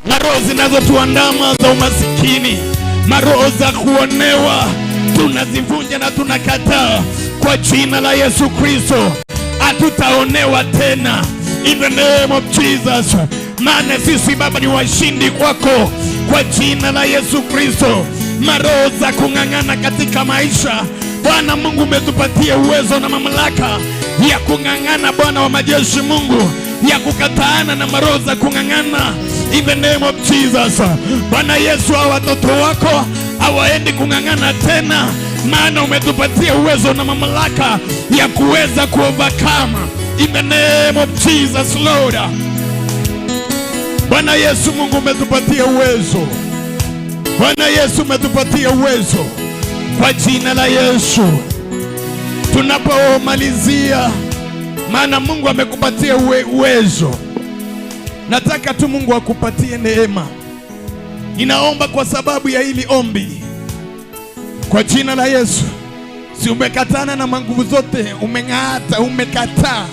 Maroho zinazotuandama za umasikini, maroho za kuonewa, tunazivunja na tunakataa kwa jina la Yesu Kristo. Hatutaonewa tena in the name of Jesus. Maana sisi Baba ni washindi kwako kwa jina la Yesu Kristo. Maroho za kung'ang'ana katika maisha, Bwana Mungu umetupatia uwezo na mamlaka ya kung'ang'ana, Bwana wa majeshi Mungu, ya kukataana na maroho za kung'ang'ana in the name of Jesus. Bwana Yesu, hawa watoto wako hawaendi kung'ang'ana tena, maana umetupatia uwezo na mamlaka ya kuweza kuovercome in the name of Jesus Lord. Bwana Yesu Mungu umetupatia uwezo. Bwana Yesu umetupatia uwezo kwa jina la Yesu. Tunapomalizia, maana Mungu amekupatia uwezo, nataka tu Mungu akupatie neema. Ninaomba kwa sababu ya hili ombi kwa jina la Yesu. Si umekatana na manguvu zote, umeng'ata, umekataa.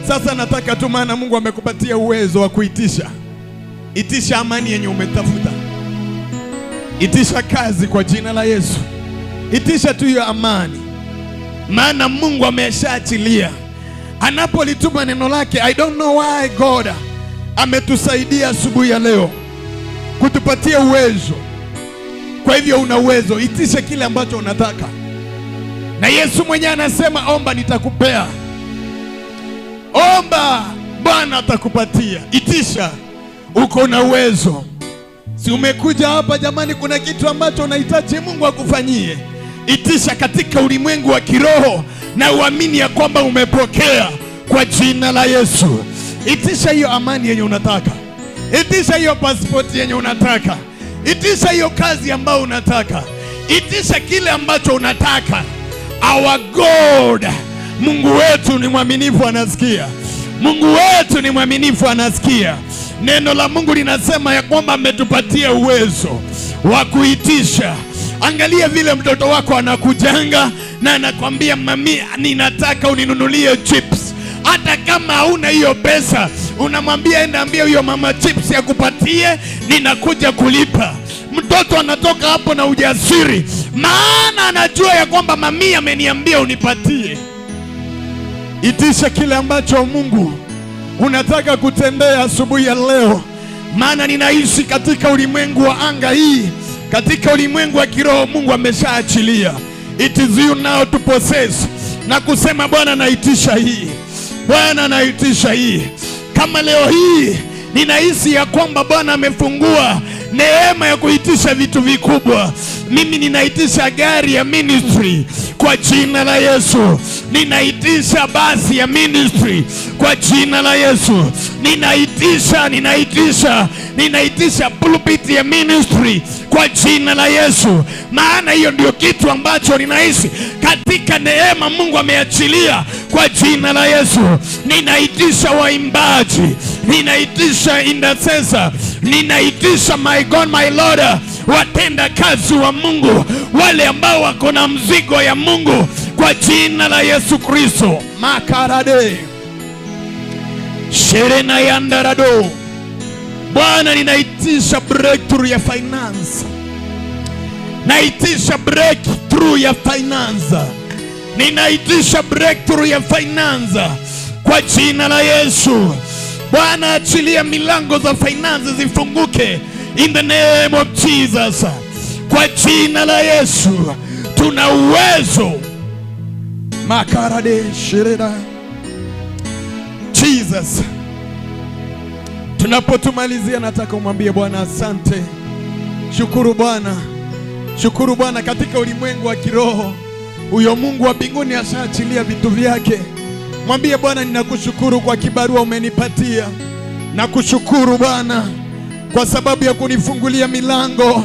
Sasa nataka tu, maana Mungu amekupatia uwezo wa kuitisha. Itisha amani yenye umetafuta. Itisha kazi kwa jina la Yesu. Itisha tu hiyo amani, maana Mungu ameshaachilia. Anapolituma neno lake, I don't know why God ametusaidia asubuhi ya leo kutupatia uwezo. Kwa hivyo una uwezo, itisha kile ambacho unataka. Na Yesu mwenyewe anasema omba nitakupea. Omba, Bwana atakupatia. Itisha, uko na uwezo. Si umekuja hapa jamani, kuna kitu ambacho unahitaji Mungu akufanyie. Itisha katika ulimwengu wa kiroho na uamini ya kwamba umepokea kwa jina la Yesu. Itisha hiyo amani yenye unataka. Itisha hiyo passport yenye unataka. Itisha hiyo kazi ambayo unataka. Itisha kile ambacho unataka. Our God, Mungu wetu ni mwaminifu, anasikia. Mungu wetu ni mwaminifu, anasikia. Neno la Mungu linasema ya kwamba ametupatia uwezo wa kuitisha. Angalia vile mtoto wako anakujanga na anakwambia, mami, ninataka uninunulie chips. Hata kama hauna hiyo pesa, unamwambia enda ambia huyo mama chips ya kupatie, ninakuja kulipa. Mtoto anatoka hapo na ujasiri, maana anajua ya kwamba mami ameniambia unipatie. Itisha kile ambacho Mungu unataka kutendea asubuhi ya leo, maana ninaishi katika ulimwengu wa anga hii, katika ulimwengu wa kiroho. Mungu ameshaachilia. It is you now to possess, na kusema Bwana naitisha hii, Bwana naitisha hii. Kama leo hii ninahisi ya kwamba Bwana amefungua neema ya kuitisha vitu vikubwa, mimi ninaitisha gari ya ministry kwa jina la Yesu. Ninaitisha basi ya ministry kwa jina la Yesu. Ninaitisha pulpit ya ministry kwa jina la Yesu. Maana hiyo ndio kitu ambacho ninahisi katika neema Mungu ameachilia kwa jina la Yesu. Ninaitisha waimbaji, ninaitisha intercessor, ninaitisha my God my Lord watenda kazi wa Mungu, wale ambao wako na mzigo ya Mungu, kwa jina la Yesu Kristo. Makarade Sherena yandarado. Bwana, ninaitisha breakthrough ya finance. Naitisha breakthrough ya finance. Ninaitisha breakthrough ya finance kwa jina la Yesu. Bwana, achilia milango za finance zifunguke in the name of Jesus. Kwa jina la Yesu tuna uwezo. Makarade shireda. Jesus, tunapotumalizia nataka umwambie Bwana asante. Shukuru Bwana. Shukuru Bwana, katika ulimwengu wa kiroho huyo Mungu wa mbinguni ashaachilia vitu vyake. Mwambie Bwana, ninakushukuru kwa kibarua umenipatia. Nakushukuru Bwana kwa sababu ya kunifungulia milango.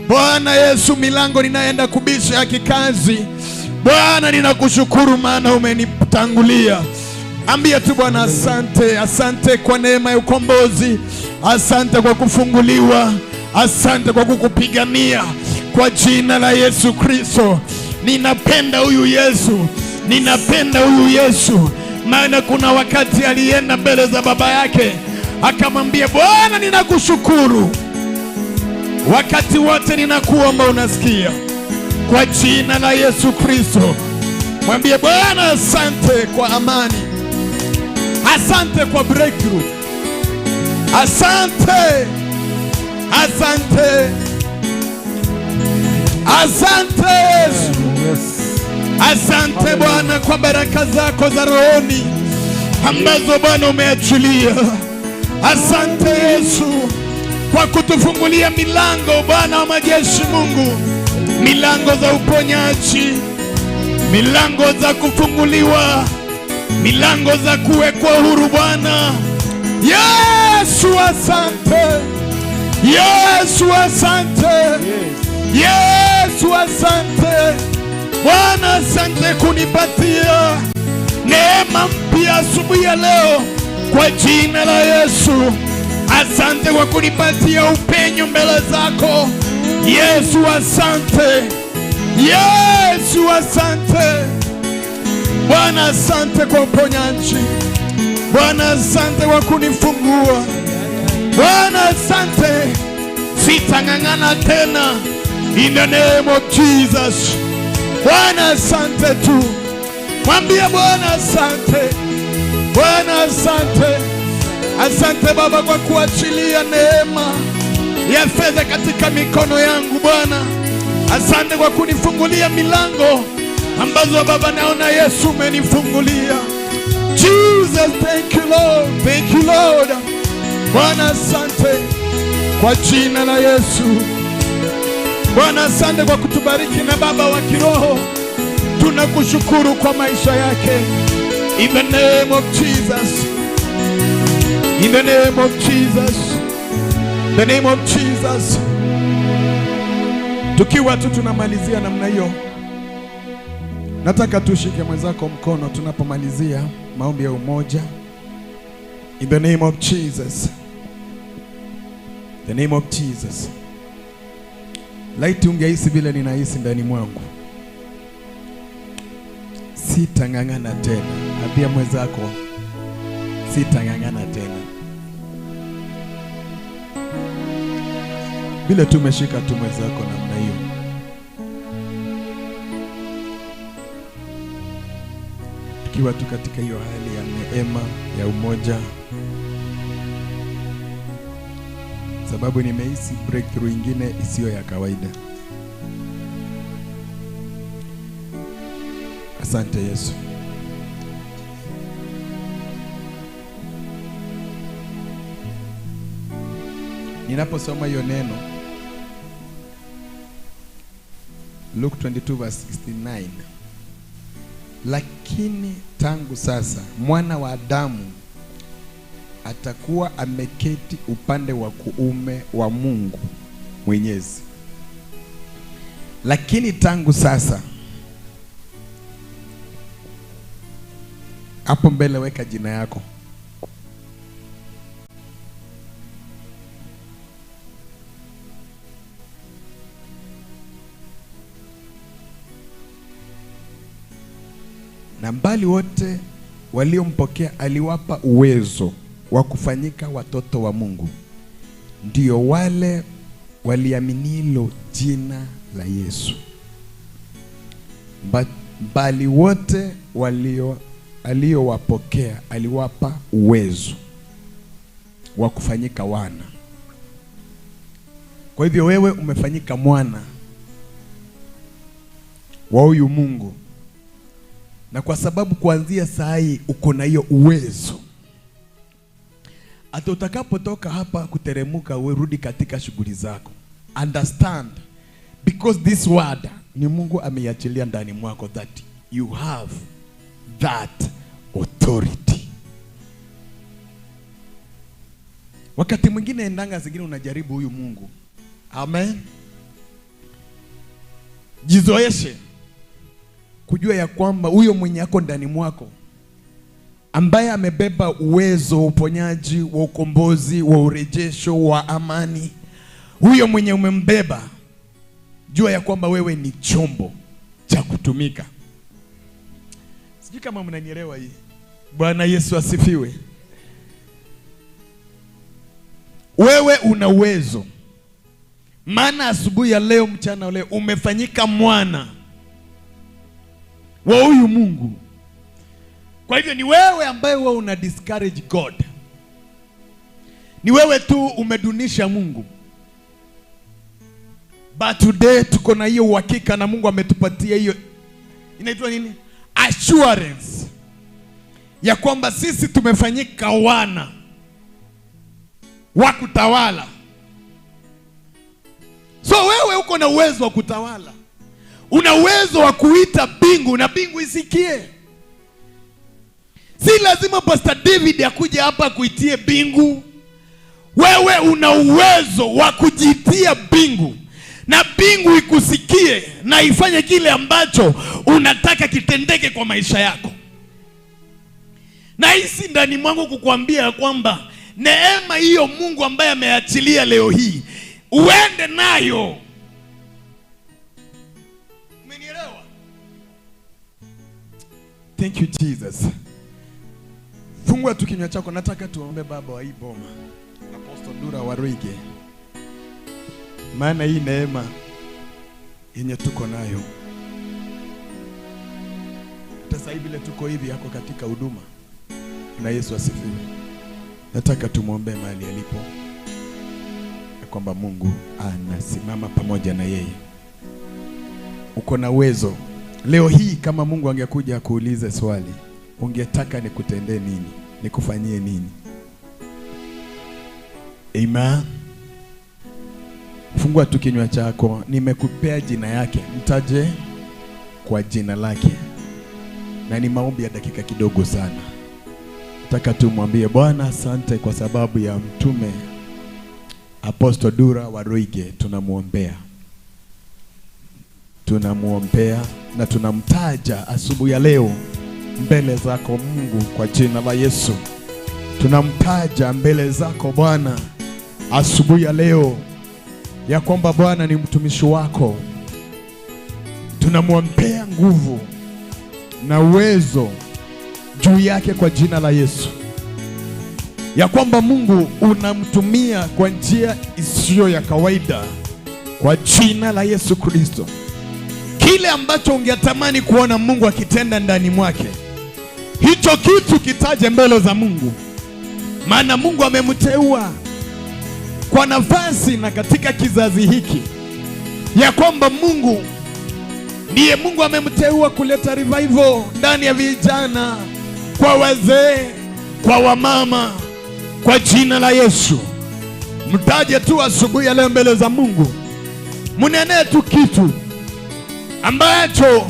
Bwana Yesu, milango ninaenda kubisha ya kikazi. Bwana, ninakushukuru maana umenitangulia. Ambia tu Bwana asante. Asante kwa neema ya ukombozi. Asante kwa kufunguliwa. Asante kwa kukupigania kwa jina la Yesu Kristo. Ninapenda huyu Yesu. Ninapenda huyu Yesu. Maana kuna wakati alienda mbele za baba yake akamwambia, Bwana ninakushukuru. Wakati wote ninakuomba unasikia. Kwa jina la Yesu Kristo mwambie Bwana asante kwa amani. Asante kwa breakthrough. Asante. Asante. Asante. Asante Bwana kwa baraka zako za rohoni ambazo Bwana umeachilia. Asante Yesu kwa kutufungulia milango Bwana wa majeshi Mungu. Milango za uponyaji, milango za kufunguliwa, milango za kuwekwa huru Bwana. Yesu asante. Yesu asante. Yesu asante. Bwana asante kunipatia neema mpya asubuhi ya leo kwa jina la Yesu. Asante kwa kunipatia upenyo mbele zako. Yesu asante. Yesu asante. Bwana asante kwa uponyaji. Bwana asante kwa kunifungua. Bwana asante. Sitang'ang'ana tena in the name of Jesus. Bwana asante tu. Mwambie Bwana asante. Bwana asante. Asante Baba kwa kuachilia neema ya fedha katika mikono yangu Bwana. Asante kwa kunifungulia milango ambazo Baba naona Yesu umenifungulia. Jesus, thank you Lord. Thank you Lord. Bwana asante kwa jina la Yesu. Bwana asante kwa kutubariki na baba wa kiroho. Tunakushukuru kwa maisha yake. In the name of Jesus. In the name of Jesus. The name of Jesus. Tukiwa tu tunamalizia namna hiyo, nataka tushike mwenzako mkono tunapomalizia maombi ya umoja. In the name of Jesus. The name of Jesus. Laiti ungehisi vile ninahisi ndani mwangu. Sitang'ang'ana tena. Ambia mwenzako sitang'ang'ana tena. Vile tumeshika tu mwenzako namna hiyo. Tukiwa tu katika hiyo hali ya neema ya umoja. Sababu nimehisi breakthrough ingine isiyo ya kawaida. Asante Yesu. Ninaposoma hiyo neno Luke 22 verse 69, lakini tangu sasa mwana wa Adamu atakuwa ameketi upande wa kuume wa Mungu Mwenyezi. Lakini tangu sasa, hapo mbele weka jina yako. na mbali wote waliompokea aliwapa uwezo wa kufanyika watoto wa Mungu, ndio wale waliaminilo jina la Yesu. Bali wote aliowapokea aliwapa uwezo wa kufanyika wana. Kwa hivyo wewe umefanyika mwana wa huyu Mungu, na kwa sababu kuanzia saa hii uko na hiyo uwezo, hata utakapotoka hapa kuteremuka, urudi katika shughuli zako. Understand, because this word ni Mungu ameiachilia ndani mwako, that you have that authority. Wakati mwingine endanga zingine unajaribu huyu Mungu. Amen. Jizoeshe kujua ya kwamba huyo mwenye yako ndani mwako, ambaye amebeba uwezo wa uponyaji, wa ukombozi, wa urejesho, wa amani, huyo mwenye umembeba, jua ya kwamba wewe ni chombo cha kutumika. Sijui kama mnanielewa hii. Bwana Yesu asifiwe. Wewe una uwezo, maana asubuhi ya leo, mchana leo umefanyika mwana wa huyu Mungu. Kwa hivyo ni wewe ambaye wewe una discourage God. Ni wewe tu umedunisha Mungu. But today tuko na hiyo uhakika, na Mungu ametupatia hiyo, inaitwa nini? Assurance ya kwamba sisi tumefanyika wana wa kutawala. So wewe uko na uwezo wa kutawala. Una uwezo wa kuita bingu na bingu isikie. Si lazima Pastor David akuje hapa kuitie bingu. Wewe una uwezo wa kujitia bingu na bingu ikusikie na ifanye kile ambacho unataka kitendeke kwa maisha yako. Na hisi ndani mwangu kukuambia kwamba neema hiyo Mungu ambaye ameachilia leo hii uende nayo. Umenielewa? Thank you Jesus. Fungua tu kinywa chako, nataka tuombe baba wa hii boma, Apostle Ndura Waruinge. Maana hii neema yenye tuko nayo, hata sasa hivi tuko hivi yako katika huduma, na Yesu asifiwe. Nataka tumuombe mahali alipo, ya kwamba Mungu anasimama pamoja na yeye. Uko na uwezo. Leo hii kama Mungu angekuja kuuliza swali, ungetaka nikutendee nini? Nikufanyie nini? Amen. Fungua tu kinywa chako. Nimekupea jina yake, mtaje kwa jina lake. Na ni maombi ya dakika kidogo sana. Nataka tumwambie Bwana asante kwa sababu ya mtume Apostle Ndura Waruinge. Tunamuombea na tunamtaja asubuhi ya leo mbele zako Mungu, kwa jina la Yesu. Tunamtaja mbele zako Bwana asubuhi ya leo, ya kwamba Bwana ni mtumishi wako. Tunamwombea nguvu na uwezo juu yake kwa jina la Yesu, ya kwamba Mungu unamtumia kwa njia isiyo ya kawaida kwa jina la Yesu Kristo. Kile ambacho ungetamani kuona Mungu akitenda ndani mwake, hicho kitu kitaje mbele za Mungu, maana Mungu amemteua kwa nafasi na katika kizazi hiki, ya kwamba Mungu ndiye Mungu amemteua kuleta revival ndani ya vijana, kwa wazee, kwa wamama, kwa jina la Yesu. Mtaje tu asubuhi ya leo mbele za Mungu, munene tu kitu ambacho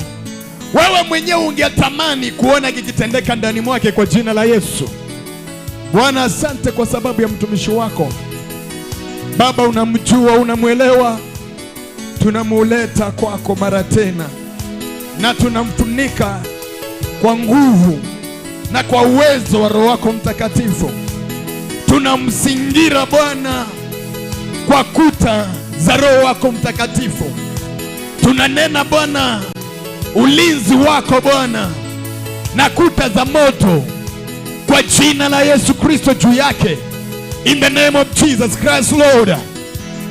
wewe mwenyewe ungetamani kuona kikitendeka ndani mwake kwa jina la Yesu. Bwana asante kwa sababu ya mtumishi wako Baba, unamjua, unamuelewa. Tunamuleta kwako mara tena, na tunamfunika kwa nguvu na kwa uwezo wa Roho wako Mtakatifu. Tunamsingira Bwana kwa kuta za Roho wako Mtakatifu. Tunanena Bwana ulinzi wako Bwana na kuta za moto kwa jina la Yesu Kristo juu yake. In the name of Jesus Christ Lord.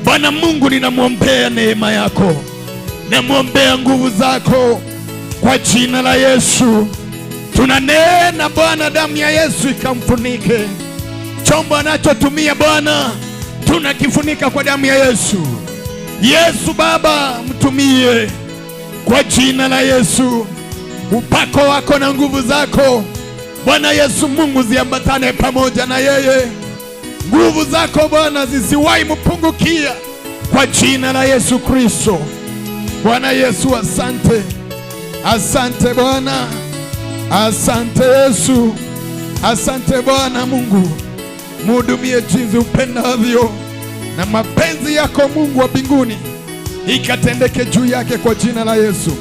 Bwana Mungu, ninamwombea neema yako, namwombea nguvu zako kwa jina la Yesu. Tunanena Bwana, damu ya Yesu ikamfunike chombo anachotumia Bwana, tunakifunika kwa damu ya Yesu. Yesu Baba, mtumie kwa jina la Yesu. Upako wako na nguvu zako Bwana Yesu Mungu ziambatane pamoja na yeye. Nguvu zako Bwana zisiwahi mpungukia kwa jina la Yesu Kristo. Bwana Yesu, asante. Asante Bwana. Asante Yesu. Asante Bwana Mungu. Mhudumie jinsi upendavyo, na mapenzi yako Mungu wa mbinguni ikatendeke juu yake kwa jina la Yesu.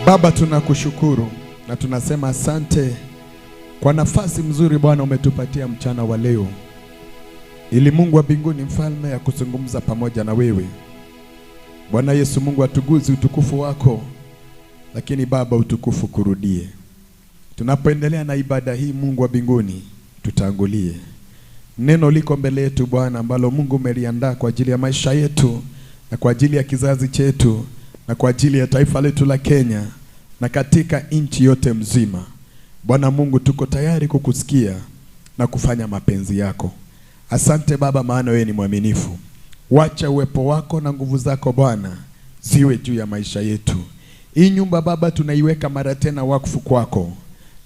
Baba, tunakushukuru na tunasema asante kwa nafasi mzuri Bwana umetupatia mchana wa leo, ili Mungu wa mbinguni mfalme ya kuzungumza pamoja na wewe. Bwana Yesu Mungu, atuguzi utukufu wako, lakini Baba utukufu kurudie. Tunapoendelea na ibada hii Mungu wa mbinguni, tutangulie. Neno liko mbele yetu Bwana, ambalo Mungu umeliandaa kwa ajili ya maisha yetu na kwa ajili ya kizazi chetu na kwa ajili ya taifa letu la Kenya na katika nchi yote mzima. Bwana Mungu, tuko tayari kukusikia na kufanya mapenzi yako. Asante Baba, maana wewe ni mwaminifu. Wacha uwepo wako na nguvu zako Bwana ziwe juu ya maisha yetu. Hii nyumba Baba tunaiweka mara tena wakfu kwako.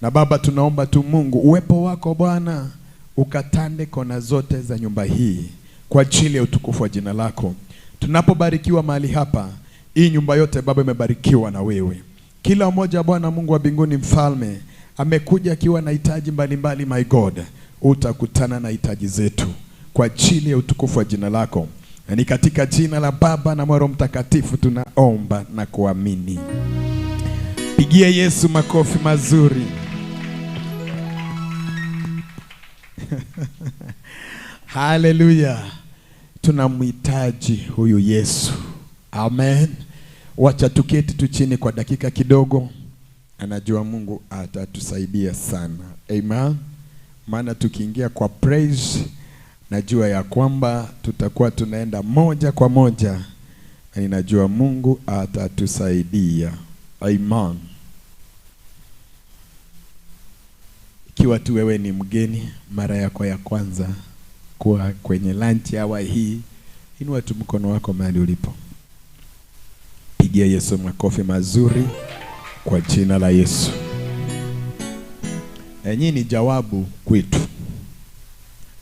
Na Baba tunaomba tu Mungu, uwepo wako Bwana ukatande kona zote za nyumba hii kwa ajili ya utukufu wa jina lako. Tunapobarikiwa mahali hapa, hii nyumba yote Baba imebarikiwa na wewe. Kila mmoja Bwana Mungu wa mbinguni mfalme amekuja akiwa na hitaji mbalimbali, my God, utakutana na hitaji zetu kwa ajili ya utukufu wa jina lako. Na ni katika jina la Baba na Roho Mtakatifu tunaomba na kuamini. Pigia Yesu makofi mazuri. Haleluya. Tunamhitaji huyu Yesu. Amen. Wacha tuketi tu chini kwa dakika kidogo. Anajua Mungu atatusaidia sana. Amen. Maana tukiingia kwa praise, najua ya kwamba tutakuwa tunaenda moja kwa moja, na ninajua Mungu atatusaidia. Amen. Ikiwa tu wewe ni mgeni mara yako ya kwanza kuwa kwenye lunch hour hii, inua tu mkono wako mahali ulipo. Pigia Yesu makofi mazuri kwa jina la Yesu. Enyi ni jawabu kwetu.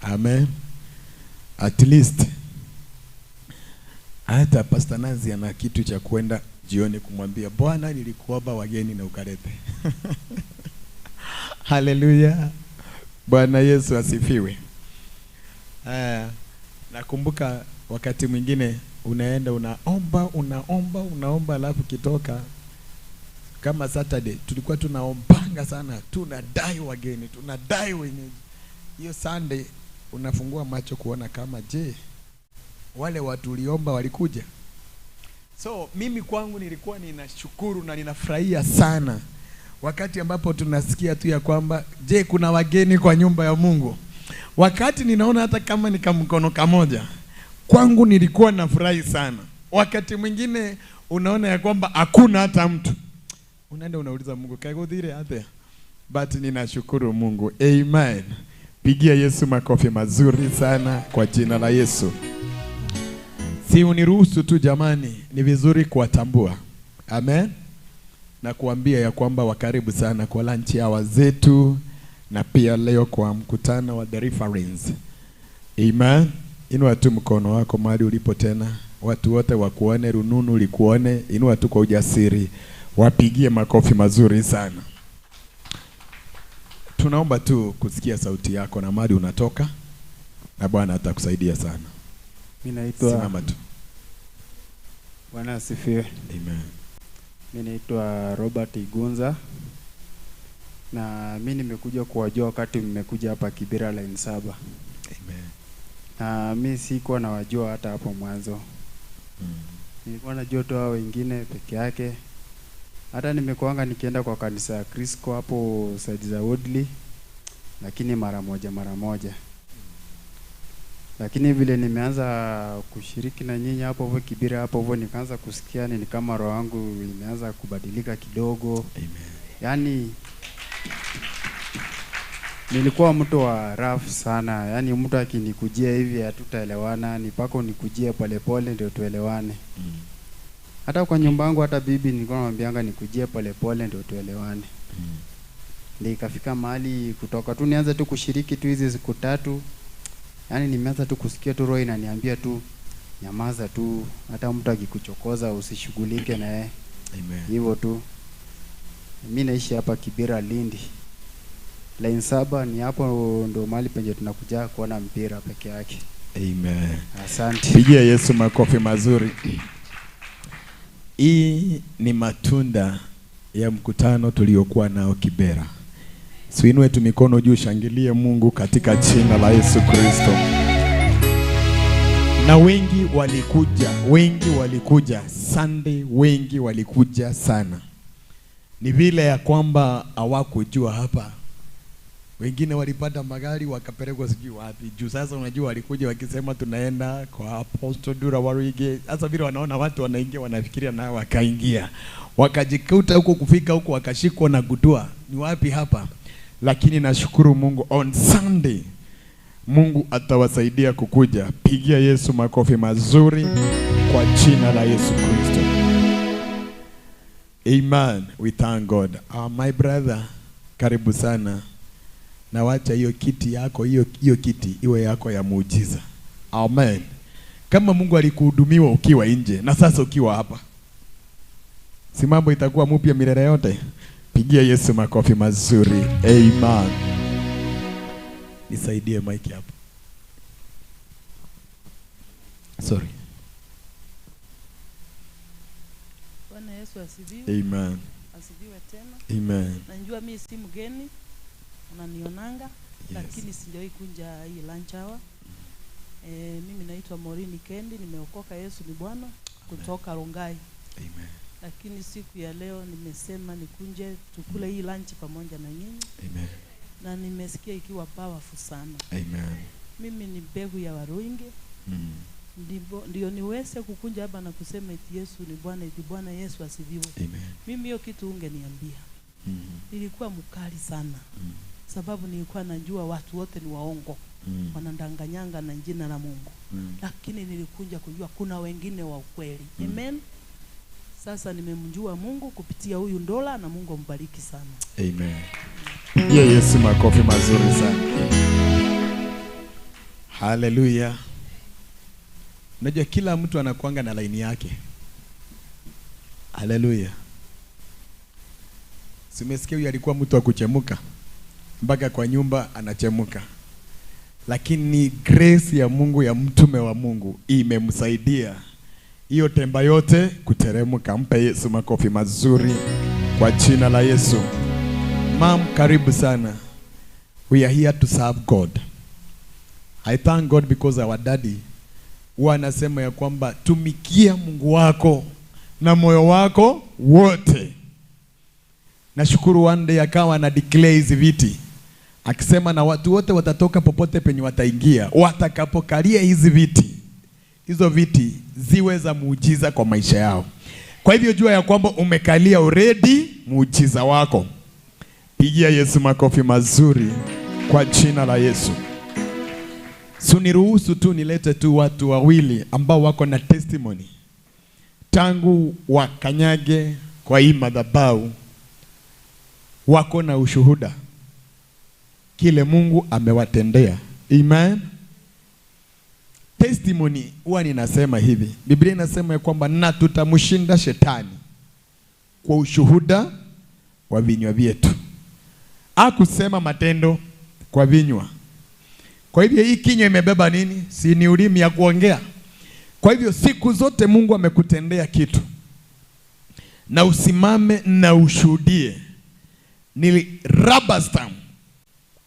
Amen. At least hata Pastor Nanzi ana kitu cha kwenda jioni kumwambia Bwana nilikuomba wageni na ukalete. Haleluya. Bwana Yesu asifiwe. Nakumbuka wakati mwingine unaenda unaomba alafu kitoka kama Saturday tulikuwa tunaombanga sana, tunadai wageni, tunadai wenyeji. Hiyo Sunday unafungua macho kuona kama je, wale watu uliomba walikuja. So mimi kwangu nilikuwa ninashukuru na ninafurahia sana wakati ambapo tunasikia tu ya kwamba je, kuna wageni kwa nyumba ya Mungu. Wakati ninaona hata kama ni mkono kamoja, kwangu nilikuwa nafurahi sana. Wakati mwingine unaona ya kwamba hakuna hata mtu, unaenda unauliza Mungu kagodhire hata. But ninashukuru Mungu. Amen. Pigia Yesu makofi mazuri sana kwa jina la Yesu. Si uniruhusu tu jamani, ni vizuri kuwatambua. Amen. Na kuambia ya kwamba wakaribu sana kwa lunch hour zetu, na pia leo kwa mkutano wa DELIVERANCE. Amen. Inua tu mkono wako mahali ulipo tena. Watu wote wakuone, rununu likuone. Inua tu kwa ujasiri. Wapigie makofi mazuri sana. Tunaomba tu kusikia sauti yako na mahali unatoka, na Bwana atakusaidia sana. Simama tu. Bwana asifiwe. Amen. Mimi naitwa Robert Igunza. Na mimi nimekuja kuwajua wakati mmekuja hapa Kibera line 7. Amen. Na mimi sikuwa nawajua hata hapo mwanzo. Nilikuwa najua tu hao wengine peke yake. Hata nimekuanga nikienda kwa kanisa ya Crisco hapo side za Woodley, lakini mara moja. Lakini vile nimeanza kushiriki na nyinyi hapo hivyo Kibera hapo hivyo, nikaanza kusikia ni kama roho yangu imeanza kubadilika kidogo. Amen. Yaani nilikuwa mtu wa rough sana. Yaani mtu akinikujia hivi hatutaelewana, ni pako nikujie polepole ndio tuelewane. Hata kwa nyumba yangu hata bibi nilikuwa namwambianga nikujie polepole ndio tuelewane. Ndio ikafika mahali kutoka tu nianze tu kushiriki tu hizi siku 3. Yaani nimeanza tu kusikia tu roho inaniambia tu nyamaza tu, hata mtu akikuchokoza usishughulike na yeye. Amen. Hivyo tu. Mimi naishi hapa Kibera Lindi. Line 7 ni hapo ndo mahali penye tunakuja kuona mpira peke yake. Amen. Asante. Pigia Yesu makofi mazuri. Hii ni matunda ya mkutano tuliokuwa nao Kibera. Suinue tu mikono juu, shangilie Mungu katika jina la Yesu Kristo. Na wengi walikuja Sunday, wengi walikuja sana. Ni vile ya kwamba hawakujua hapa. Wengine walipata magari wakapelekwa sijui wapi. Juu sasa unajua walikuja wakisema tunaenda kwa Apostle Ndura Waruinge. Sasa vile wanaona watu wanaingia wanafikiria na wakaingia. Wakajikuta huko, kufika huko wakashikwa na gudua. Ni wapi hapa? Lakini nashukuru Mungu on Sunday Mungu atawasaidia kukuja. Pigia Yesu makofi mazuri kwa jina la Yesu Kristo. Amen. We thank God. My brother, karibu sana. Na wacha hiyo kiti yako, hiyo kiti iwe yako ya muujiza. Amen. Kama Mungu alikuhudumiwa ukiwa nje na sasa ukiwa hapa, si mambo itakuwa mpya milele yote? Pigia Yesu makofi mazuri. Amen. Nisaidie mic hapo. Sorry. Bwana Yesu asifiwe. Amen. Asifiwe tena. Amen. Najua mimi si mgeni, unanionanga, yes. Lakini sijawahi kunja hii lunch hour. Mimi naitwa Morini Kendi, nimeokoka, Yesu ni Bwana, kutoka Rongai. Amen. Lakini siku ya leo nimesema nikunje tukule hii lunch pamoja na nyinyi. Amen. Na nimesikia ikiwa powerful sana. Amen. Mimi ni mbegu ya Waruinge. Ndio niweze kukunja hapa na kusema eti Yesu ni Bwana, eti Bwana Yesu asifiwe. Amen. Mimi hiyo kitu ungeniambia. Nilikuwa mkali sana. Sababu nilikuwa najua watu wote ni waongo. Wanandanganyanga na jina la Mungu. Lakini nilikunja kujua kuna wengine wa ukweli. Amen. Sasa nimemjua Mungu kupitia huyu Ndura, na Mungu ambariki sana. Amen. Yesu makofi mazuri sana. Hallelujah. Unajua kila mtu anakuanga na laini yake. Hallelujah. Simesikia huyu alikuwa mtu wa kuchemuka, mpaka kwa nyumba anachemuka. Lakini grace ya Mungu, ya mtume wa Mungu, imemsaidia hiyo temba yote kuteremuka. Mpe Yesu makofi mazuri kwa jina la Yesu. Mom, karibu sana. We are here to serve God. I thank God because our daddy wanasema ya kwamba tumikia Mungu wako na moyo wako wote. Nashukuru one day akawa na declare hizi viti, akisema na watu wote watatoka popote penye wataingia, watakapokalia hizi viti, hizo viti ziwe za muujiza kwa maisha yao. Kwa hivyo jua ya kwamba umekalia already muujiza wako. Pigia Yesu makofi mazuri kwa jina la Yesu. Suniruhusu tu nilete tu watu wawili ambao wako na testimony tangu wakanyage kwa hii madhabahu, wako na ushuhuda kile Mungu amewatendea. Amen. Testimony huwa ninasema hivi, Biblia inasema ya kwamba na tutamshinda shetani kwa ushuhuda wa vinywa vyetu. Hakusema matendo kwa vinywa. Kwa hivyo hii kinywa imebeba nini? Si ni ulimi ya kuongea. Kwa hivyo siku zote Mungu amekutendea kitu na usimame na ushuhudie. Ni rubber stamp.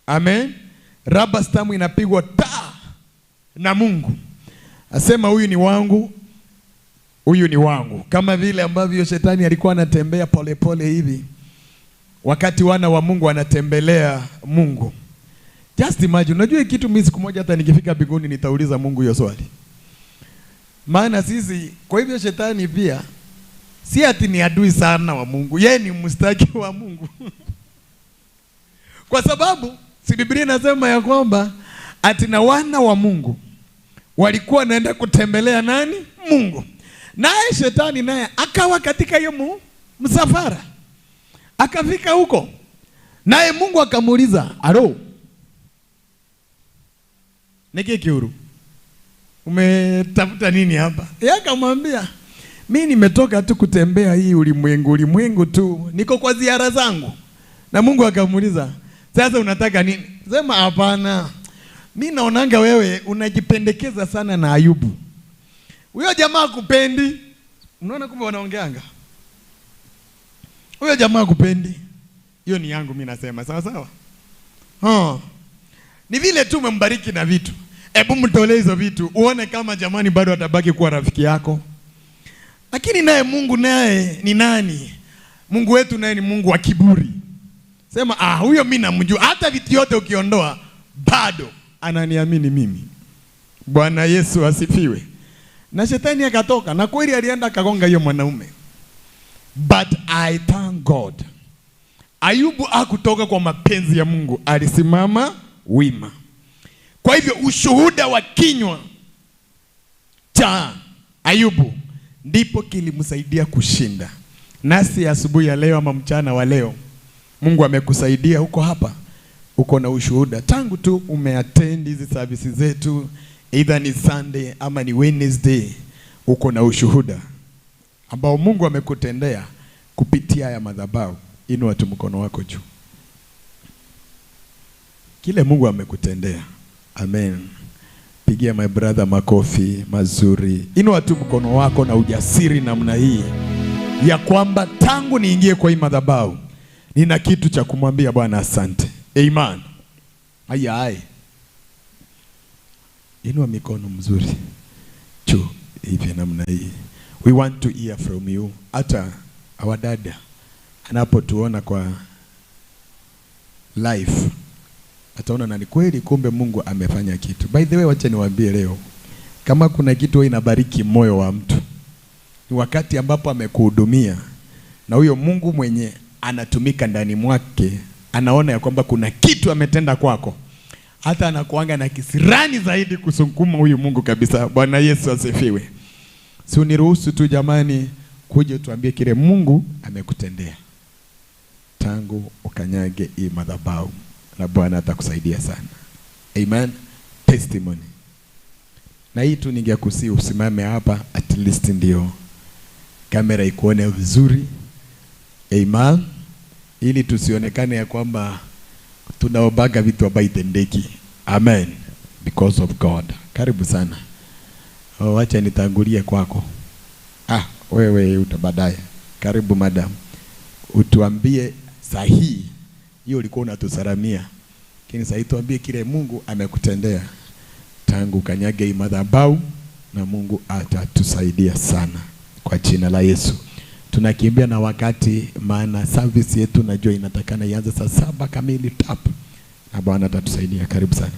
Amen. Rubber stamp inapigwa na Mungu. Asema huyu ni wangu, huyu ni wangu. Kama vile ambavyo shetani alikuwa anatembea polepole hivi wakati wana wa Mungu wanatembelea Mungu. Just imagine, unajua kitu mimi siku moja hata nikifika mbinguni nitauliza Mungu hiyo swali. Maana sisi, kwa hivyo shetani pia si ati ni adui sana wa Mungu, yeye ni mstaki wa Mungu. Kwa sababu si Biblia inasema ya kwamba ati na wana wa Mungu walikuwa naenda kutembelea nani? Mungu. Naye shetani naye akawa katika hiyo msafara. Akafika huko. Naye Mungu akamuuliza, "Alo, niki kiuru, umetafuta nini hapa?" Yeye akamwambia, "Mimi nimetoka tu kutembea hii ulimwengu tu. Niko kwa ziara zangu." Na Mungu akamuuliza, "Sasa unataka nini?" Sema, "Hapana. Mimi naonanga wewe unajipendekeza sana na Ayubu. Huyo jamaa kupendi." Unaona kumbe wanaongeanga. Huyo jamaa kupendi. Hiyo ni yangu mimi nasema, sawa sawa? Ni vile tu umembariki na vitu. Hebu mtolee hizo vitu uone kama jamani bado atabaki kuwa rafiki yako. Lakini naye Mungu naye ni nani? Mungu wetu naye ni Mungu wa kiburi. Sema, huyo mimi namjua. Hata vitu yote ukiondoa bado ananiamini mimi. Bwana Yesu asifiwe. Na shetani akatoka na kweli alienda akagonga hiyo mwanaume. But I thank God, Ayubu hakutoka kwa mapenzi ya Mungu, alisimama wima. Kwa hivyo ushuhuda wa kinywa cha Ayubu ndipo kilimsaidia kushinda. Nasi asubuhi ya leo ama mchana wa leo, Mungu amekusaidia huko hapa. Uko na ushuhuda tangu tu umeattend hizi services zetu, either ni Sunday ama ni Wednesday. Uko na ushuhuda ambao Mungu amekutendea kupitia ya madhabahu. Inua tu mkono wako juu. Kile Mungu amekutendea. Amen. Pigia my brother makofi mazuri. Inua tu mkono wako na ujasiri namna hii ya kwamba tangu niingie kwa hii madhabahu nina kitu cha kumwambia Bwana asante. Amen. Ayai. Inua mikono mzuri juu hivi namna hii. We want to hear from you. Hata awadada anapotuona kwa live ataona na ni kweli kumbe Mungu amefanya kitu. By the way, wacha niwaambie leo, kama kuna kitu inabariki moyo wa mtu ni wakati ambapo amekuhudumia na huyo Mungu mwenye anatumika ndani mwake anaona ya kwamba kuna kitu ametenda kwako, hata anakuanga na kisirani zaidi kusukuma huyu Mungu kabisa. Bwana Yesu asifiwe. Si uniruhusu tu jamani kuja tuambie kile Mungu amekutendea tangu ukanyage hii madhabahu, na Bwana atakusaidia sana. Amen. Testimony. Na hii tu ningekusi usimame hapa at least ndio kamera ikuone vizuri. Amen. Ili tusionekane ya kwamba tunaobaga vitu ambavyo itendeki. Amen. Because of God. Karibu sana. Wacha nitangulie kwako. Wewe utabadaye. Karibu madam. Utuambie sahihi. Hiyo ulikuwa unatusalamia. Lakini sahihi tuambie kile Mungu amekutendea tangu kanyage hii madhabahu, na Mungu atatusaidia sana kwa jina la Yesu. Tunakimbia na wakati, maana service yetu najua inatakana ianze saa 7 kamili tap. Na Bwana atatusaidia. Karibu sana.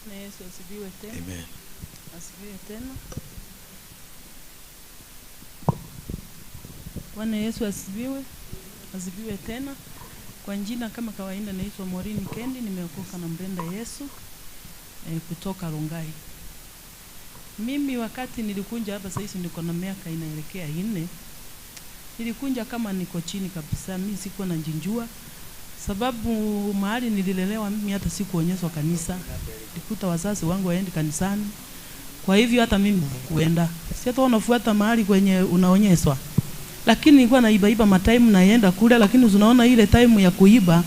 Na Yesu asifiwe tena. Amen. Asifiwe tena. Bwana Yesu asifiwe. Asifiwe tena. Kwa jina kama kawaida naitwa Morini Kendi, nimeokoka na mpenda Yesu kutoka Rungai. Mimi wakati nilikunja hapa sasa niko na miaka inaelekea 4. Nilikunja kama niko chini kabisa, mimi sikuwa najinjua. Sababu mahali nililelewa mimi hata sikuonyeshwa kanisa. Nikuta wazazi wangu waende kanisani. Kwa hivyo hata mimi kuenda. Si hata unafuata mahali kwenye unaonyeshwa. Lakini nilikuwa naiba matime naenda kule, lakini unaona ile time ya kuiba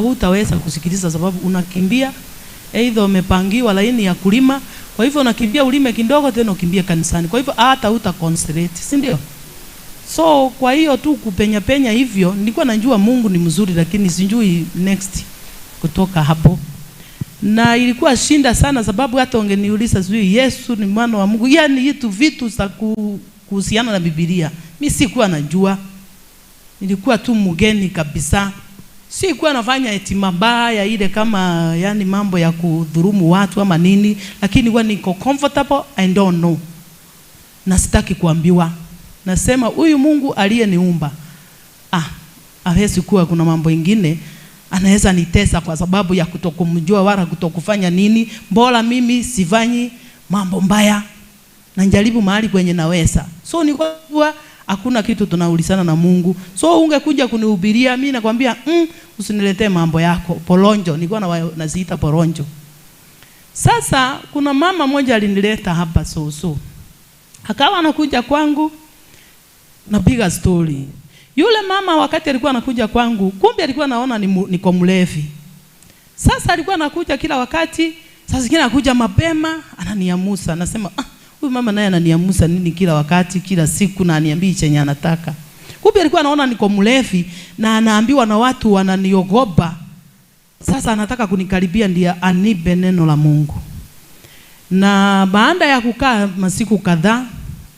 hutaweza kusikiliza sababu unakimbia Either umepangiwa laini ya kulima, kwa hivyo unakimbia ulime kidogo tena ukimbie kanisani. Kwa hivyo hata uta concentrate, si ndio? So kwa hiyo tu kupenya penya hivyo, nilikuwa najua Mungu ni mzuri, lakini sijui next kutoka hapo. Na ilikuwa shinda sana, sababu hata ungeniuliza sijui Yesu ni mwana wa Mungu, yani hitu vitu za kuhusiana na Biblia, mimi sikuwa najua. Nilikuwa tu mgeni kabisa. Sikuwa nafanya eti mabaya ile kama yani mambo ya kudhurumu watu ama nini, lakini huwa niko comfortable, I don't know. Na sitaki kuambiwa. Nasema huyu Mungu aliyeniumba, hawezi kuwa kuna mambo mengine anaweza nitesa kwa sababu ya kutokumjua wala kutokufanya nini. Bora mimi sifanyi mambo mbaya, na njaribu mahali kwenye naweza. So ni kwa hakuna kitu tunaulizana na Mungu. So ungekuja kunihubiria, mimi nakwambia usiniletee mambo yako poronjo. Nilikuwa naziita poronjo. Sasa kuna mama mmoja alinileta hapa akawa anakuja kwangu, napiga story. Yule mama wakati alikuwa anakuja kwangu, kumbe alikuwa anaona niko mlevi. Sasa alikuwa anakuja kila wakati, sasa kile anakuja mapema, ananiamusa. Nasema huyu mama naye ananiamusa nini kila wakati, kila siku, na aniambia chenye anataka. Kumbe alikuwa anaona niko mlevi na anaambiwa na watu wananiogopa. Sasa anataka kunikaribia ndiye anipe neno la Mungu. Na baada ya kukaa masiku kadhaa,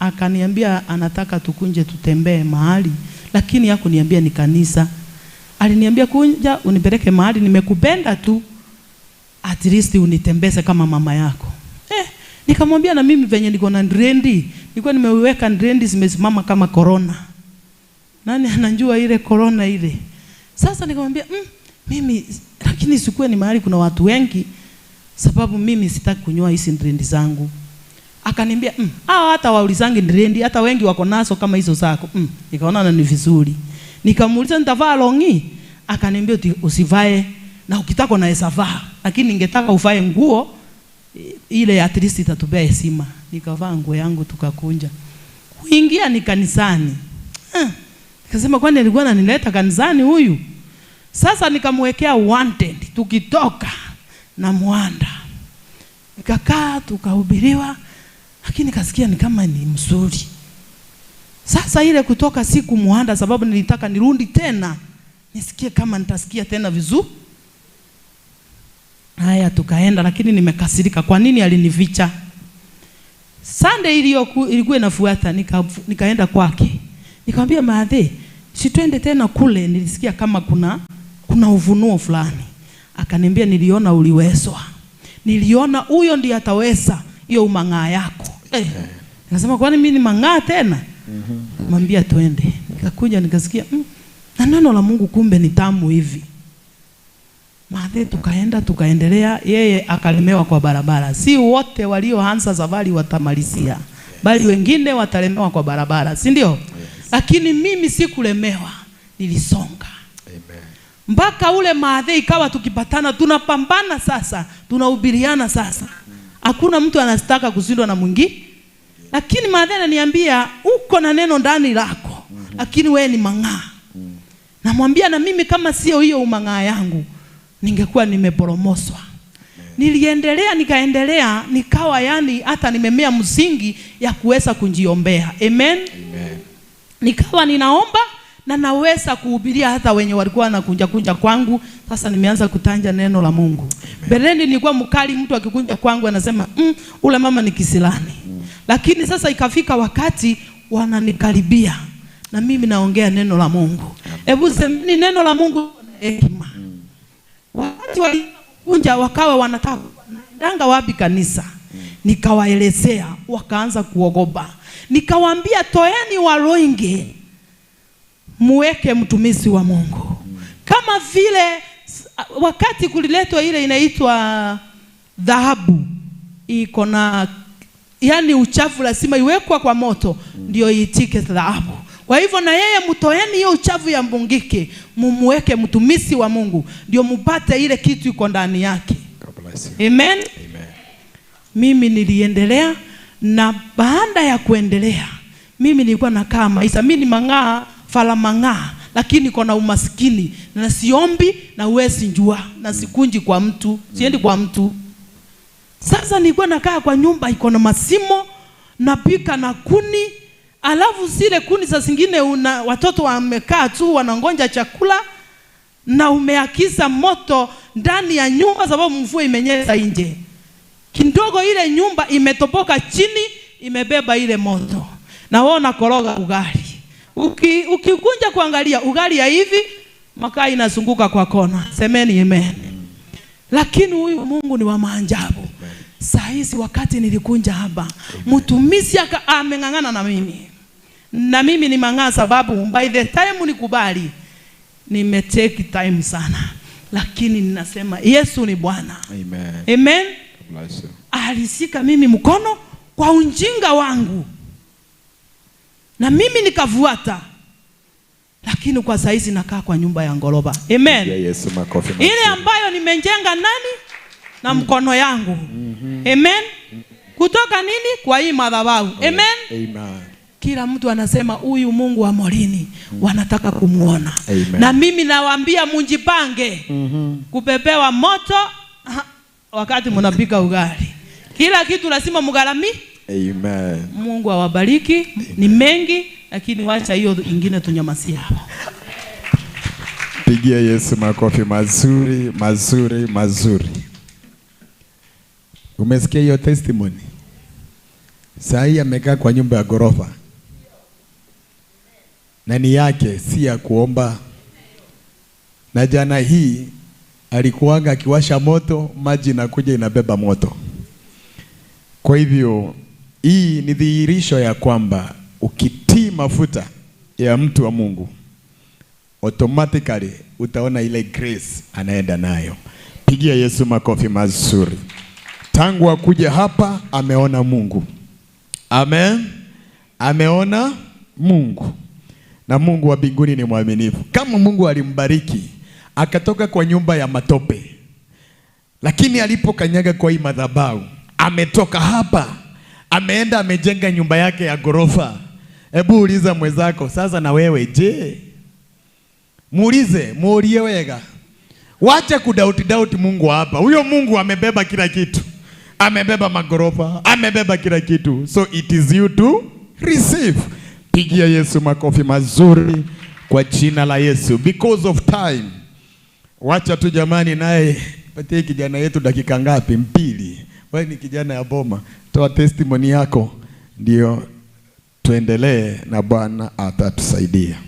akaniambia anataka tukunje tutembee mahali, lakini hakuniambia ni kanisa. Aliniambia kunja unipeleke mahali nimekupenda tu, at least unitembeze kama mama yako. Nikamwambia na mimi venye niko na ndrendi, nilikuwa nimeweka ndrendi zimesimama kama corona. Nani anajua ile corona ile? Sasa nikamwambia mimi lakini sikuwe ni mahali kuna watu wengi, sababu mimi sitaki kunyoa hizi ndrendi zangu. Akaniambia hata waulizangi ndrendi, hata wengi wako nazo kama hizo zako. Nikaona ni vizuri. Nikamuuliza nitavaa longi? Akaniambia usivae, na ukitaka unaweza vaa, lakini ningetaka uvae nguo ile at least itatupea heshima. Nikavaa nguo yangu tukakunja. Kuingia ni kanisani. Nikasema kwani alikuwa ananileta kanisani huyu? Sasa nikamwekea wanted, tukitoka na mwanda. Nikakaa tukahubiriwa, lakini nikasikia ni kama ni mzuri. Sasa ile kutoka siku mwanda, sababu nilitaka nirudi tena nisikie kama nitasikia tena vizuri. Haya tukaenda, lakini nimekasirika. Kwa nini alinificha? Sunday ilikuwa inafuata, nikaenda kwake. Nikamwambia maadhe, si twende tena kule, nilisikia kama kuna ufunuo fulani. Akaniambia niliona uliwezwa. Niliona huyo ndiye ataweza hiyo umang'aa yako. Nikasema kwani mimi ni mang'aa tena? Mwambia twende. Nikakuja nikasikia na neno la Mungu kumbe ni tamu hivi. Maadhe tukaendelea, yeye akalemewa kwa barabara. Si wote walioanza safari watamalizia, bali wengine watalemewa kwa barabara, si ndio? Lakini mimi sikulemewa, nilisonga. Amen. Mpaka ule maadhe ikawa tukipatana tunapambana sasa, tunahubiriana sasa. Hakuna mtu anastaka kushindwa na mwingine. Lakini maadhe ananiambia uko na neno ndani lako, lakini wewe ni mang'aa. Namwambia na mimi kama sio hiyo umang'aa yangu, ningekuwa nimeporomoswa. Nikaendelea, nikawa yani hata nimemea msingi ya kuweza kujiombea. Amen. Nikawa ninaomba na naweza kuhubiria hata wenye walikuwa wanakunja kwangu. Sasa nimeanza kutanja neno la Mungu. Bereni nilikuwa mkali, mtu akikunja kwangu anasema ule mama ni kisilani. Lakini sasa ikafika wakati wananikaribia na mimi naongea neno la Mungu. Hebu ni neno la Mungu hekima. Wakati walikunja wakawa wanataka ndanga wapi kanisa, nikawaelezea, wakaanza kuogopa. Nikawaambia toeni Waruinge muweke mtumishi wa Mungu. Kama vile wakati kuliletwa ile inaitwa dhahabu, iko na yani uchafu lazima iwekwa kwa moto ndio iitike dhahabu. Kwa hivyo na yeye mtoeni hiyo uchafu ya mbungike, mumuweke mtumishi wa Mungu ndio mupate ile kitu iko ndani yake. Amen. Mimi niliendelea, na baada ya kuendelea mimi nilikuwa nakaa maisha, mimi ni mang'aa, fala mang'aa, lakini kuna umaskini na siombi na uwezi njua na sikunji kwa mtu, siendi kwa mtu. Sasa nilikuwa nakaa kwa nyumba iko na masimo, napika na kuni, alafu zile kuni saa zingine watoto wamekaa tu wanangonja chakula na umeakiza moto ndani ya nyumba sababu mvua imenyesha nje. Kidogo ile nyumba imetoboka chini, imebeba ile moto. Na wao nakoroga ugali. Ukikunja kuangalia ugali ya hivi, makaa inazunguka kwa kona. Semeni amen. Lakini huyu Mungu ni wa maajabu. Saa hizi wakati nilikunja hapa, mtumishi ameng'ang'ana na mimi. Na mimi ni mang'aa sababu by the time nikubali, nimetake time sana. Lakini ninasema Yesu ni Bwana. Amen. Amen. Alisika mimi mkono kwa ujinga wangu. Na mimi nikafuata. Lakini kwa saizi nakaa kwa nyumba ya ngoroba. Amen. Yesu makofi. Ile ambayo nimejenga nani? Na mkono yangu. Amen. Kutoka nini? Kwa hii madhabahu. Amen. Amen. Kila mtu anasema huyu Mungu wa Morini wanataka kumuona. Amen. Na mimi nawaambia munjipange kupepewa moto wakati mnapika ugali. Kila kitu lazima mgarami. Amen. Mungu awabariki. Ni mengi lakini wacha hiyo ingine tunyamasia hapo. Pigia Yesu makofi mazuri, mazuri, mazuri. Umesikia hiyo testimony? Saa hii amekaa kwa nyumba ya ghorofa. Na ni yake, si ya kuomba. Na jana hii alikuanga akiwasha moto, maji inakuja inabeba moto. Kwa hivyo hii ni dhihirisho ya kwamba ukitii mafuta ya mtu wa Mungu, automatically utaona ile grace anaenda nayo. Pigia Yesu makofi mazuri. Tangu akuja hapa ameona Mungu. Amen. Ameona Mungu. Na Mungu wa mbinguni ni mwaminifu. Kama Mungu alimbariki akatoka kwa nyumba ya matope, lakini alipokanyaga kwa hii madhabahu, ametoka hapa, ameenda amejenga nyumba yake ya ghorofa. Hebu uliza mwenzako, sasa na wewe je? Muulie wega. Wacha kudoubt Mungu hapa. Huyo Mungu amebeba kila kitu. Amebeba magorofa, amebeba kila kitu. So it is you to receive. Pigia Yesu makofi mazuri kwa jina la Yesu. Because of time, wacha tu jamani, naye patie kijana yetu dakika ngapi? 2. Wewe ni kijana ya boma, toa testimony yako ndio tuendelee na Bwana atatusaidia.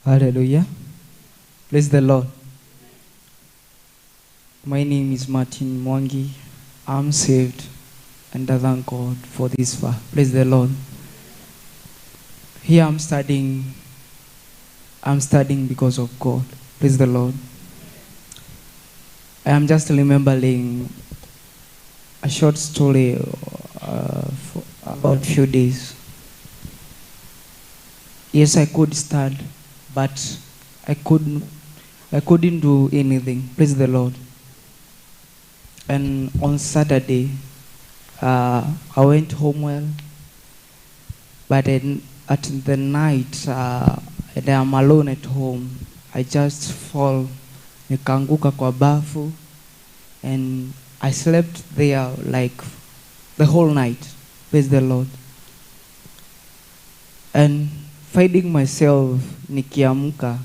Hallelujah. Praise the Lord. My name is Martin Mwangi. I'm saved and I thank God for this far. Praise the Lord. Here I'm studying because of God. Praise the Lord. I am just remembering a short story for about few days. Yes, I could study, but I couldn't do anything. Praise the Lord. And on Saturday, I went home well, but at the night, and I'm alone at home. I just fall, nikaanguka kwa bafu, and I slept there like the whole night. Praise the Lord. And finding myself nikiamka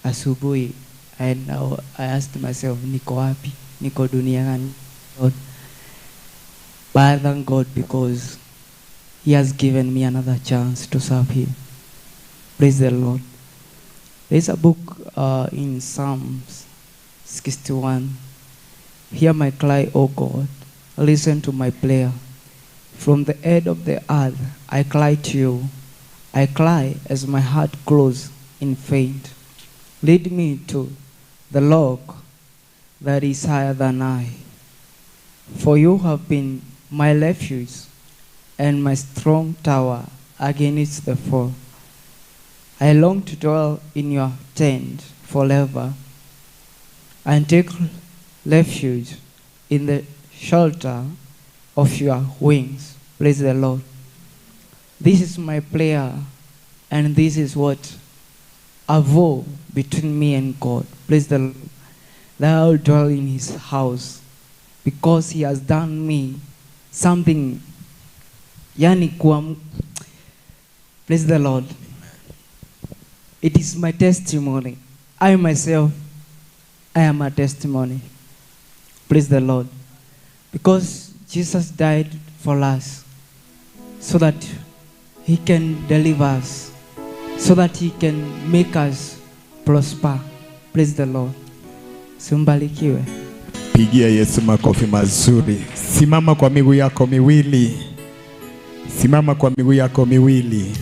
asubuhi, and I asked myself, niko wapi? Niko dunia gani? Lord. But I thank God because He has given me another chance to serve Him. Praise the Lord. There's a book in Psalms 61. Hear my cry, O God. Listen to my prayer. From the end of the earth, I cry to you. I cry as my heart grows in faint. Lead me to the rock that is higher than I. For you have been my refuge and my strong tower against the foe. I long to dwell in your tent forever and take refuge in the shelter of your wings. Praise the Lord. This is my prayer, and this is what a vow between me and God. Praise the Lord. That I will dwell in His house because he has done me something. Yani praise the Lord. It is my testimony. I myself, I am a testimony. Praise the Lord. Because Jesus died for us so that he can deliver us, so that he can make us prosper. Praise the Lord. Simbarikiwe. Pigia Yesu makofi mazuri. Simama kwa miguu yako miwili. Simama kwa miguu yako miwili.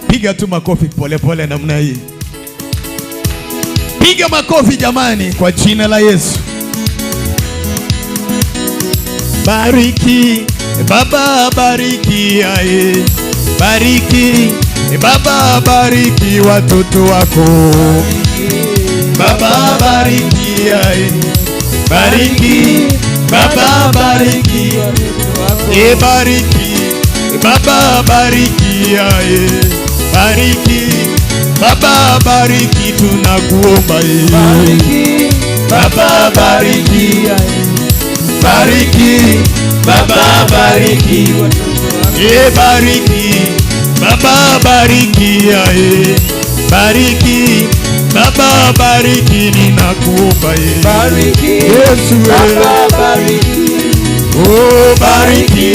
Piga tu makofi pole pole namna hii. Piga makofi jamani kwa jina la Yesu. Bariki Baba, bariki aye. Bariki Baba, bariki watoto wako. Baba bariki aye. Bariki Baba, bariki bariki Baba, bariki aye. Bariki Baba, bariki tunakuomba ye. Bariki Baba, bariki Bariki Baba, bariki bariki Baba, bariki aye. Bariki Baba, bariki ninakuomba ye. Bariki Yesu Baba, bariki oh bariki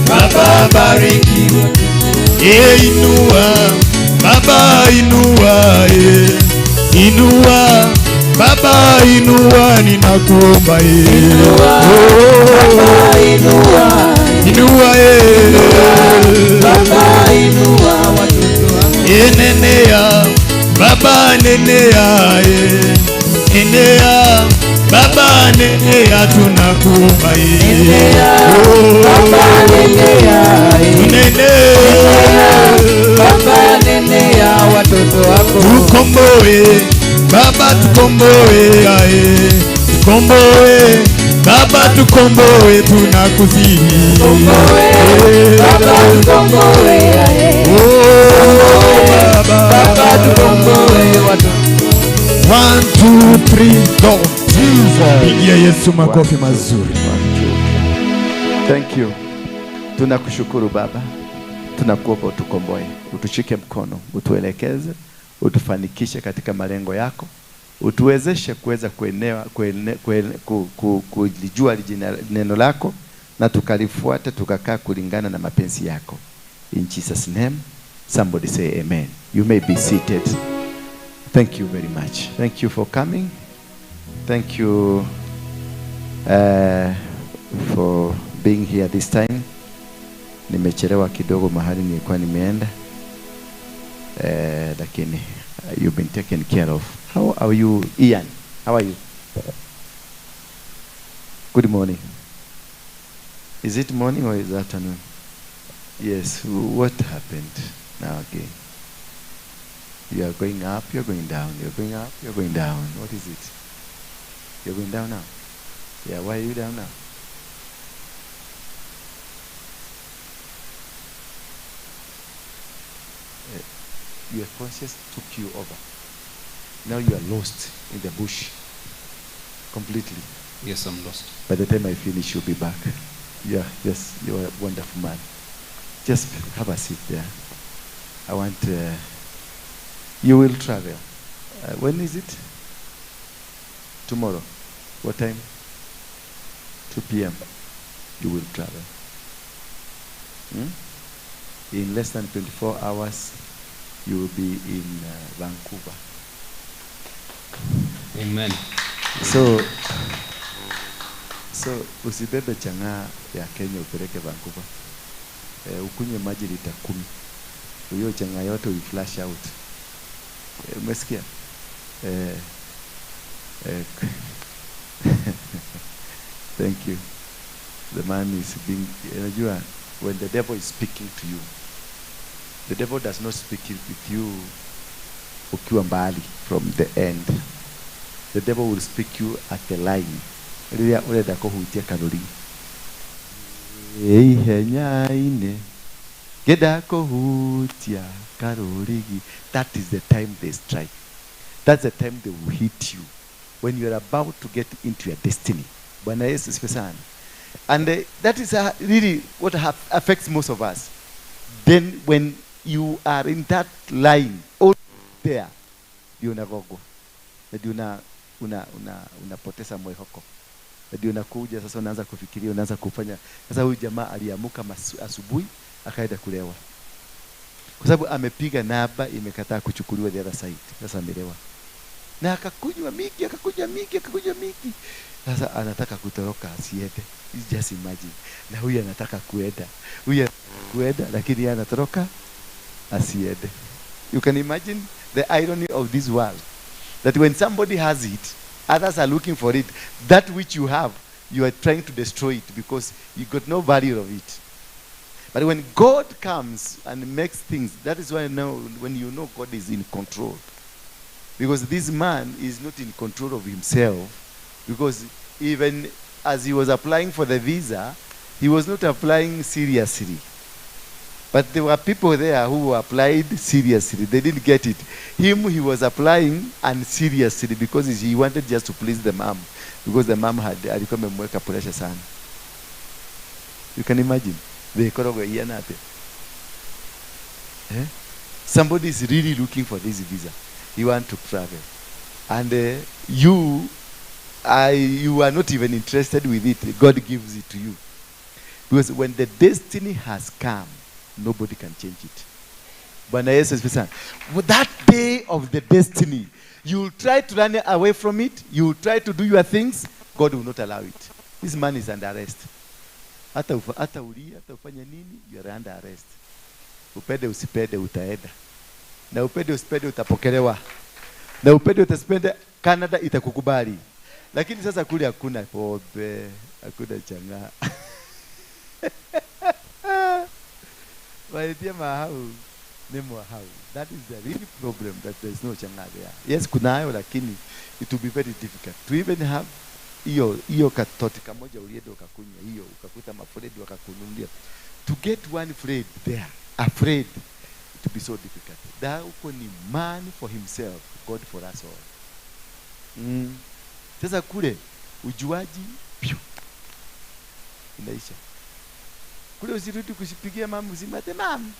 Baba, bariki inua Baba, inua inua Baba, inua ninakuomba ye. Baba, inua Inua Baba, inua watoto wako. enenea Baba, nenea enea Baba, nenea tunakuomba ye. Baba, nenea Baba, nenea watoto wako. Tukomboe Baba, tukomboe aye. Tukomboe Baba, tukomboe tunakusihi. Baba, tukomboe aye. Baba, tukomboe watoto. 1 2 3 go. Jesus. Pigia Yesu makofi mazuri. Thank you. Tunakushukuru Baba. Tunakuomba utukomboe, utushike mkono, utuelekeze, utufanikishe katika malengo yako. Utuwezeshe kuweza kulijua neno lako na tukalifuata, tukakaa kulingana na mapenzi yako. In Jesus name, somebody say amen. You may be seated. Thank you very much. Thank you for coming. Thank you for being here this time. Nimechelewa kidogo mahali nilikuwa nimeenda. Lakini you've been taken care of. How are you, Ian? How are you? Good morning. Is it morning or is it afternoon? Yes. What happened now again? You are going up, you're going down. You're going up, you're going down. What is it? You're going down now? Yeah, why are you down now? Your conscience took you over. Now you are lost in the bush completely. Yes, I'm lost. By the time I finish, you'll be back. Yeah, yes, you're a wonderful man. Just have a seat there. I want, you will travel. When is it? Tomorrow. What time? 2 p.m. You will travel. In less than 24 hours, you will be in Vancouver. Amen. So usibebe chang'aa ya Kenya upeleke Vancouver. Ukunywe maji lita 10. Hiyo chang'aa yote we flash out. Umesikia? Thank you. The man is being, unajua, when the devil is speaking to you, the devil does not speak with you ukiwa mbali from the end. The devil will speak you at the line. Ule dako huitia kanuri. Henya ine. Gedako huitia kanuri. That is the time they strike. That's the time they will hit you. when you are about to get into your destiny. Bwana Yesu asifiwe sana. And that is really what affects most of us. Then when you are in that line, all there, ndio unagogwa. Ndio unapoteza moyo wako. Ndio unakuja sasa unaanza kufikiria, unaanza kufanya. Sasa huyu jamaa aliamuka asubuhi akaenda kulewa. Kwa sababu amepiga namba imekataa kuchukuliwa the other side. Sasa amelewa. Na akakunywa mingi. Sasa anataka kutoroka asiende. Just imagine. Na huyu anataka kuenda. Lakini yeye anatoroka asiende. You can imagine the irony of this world. That when somebody has it, others are looking for it. That which you have, you are trying to destroy it because you got no value of it. But when God comes and makes things, that is why now when you know God is in control. Because this man is not in control of himself. Because even as he was applying for the visa, he was not applying seriously. But there were people there who applied seriously. They didn't get it. He was applying unseriously because he wanted just to please the mom. Because the mom alikuwa amemweka pressure sana. You can imagine. Somebody is really looking for this visa. You want to travel. And you are not even interested with it. God gives it to you. Because when the destiny has come, nobody can change it. Bwana Yesu asifiwe sana. That day of the destiny, you will try to run away from it. You will try to do your things. God will not allow it. This man is under arrest. Hata ufanya nini, you are under arrest. Upende usipende utaenda. Na upende usipende utapokelewa. Na upende utaspende Canada itakukubali. Lakini sasa kule hakuna pombe, hakuna chang'aa. That is the really problem, that there is no chang'aa there. Yes, kunayo lakini it will be very difficult to even have hiyo katoti kamoja ulienda ukakunywa hiyo ukakuta mafredi wakakununulia. To get one friend there, afraid, it will be so difficult. That uko ni man for himself, God for us all. Sasa kule ujuaji inaisha. Kule usirudi kusipigia mama usimate mama.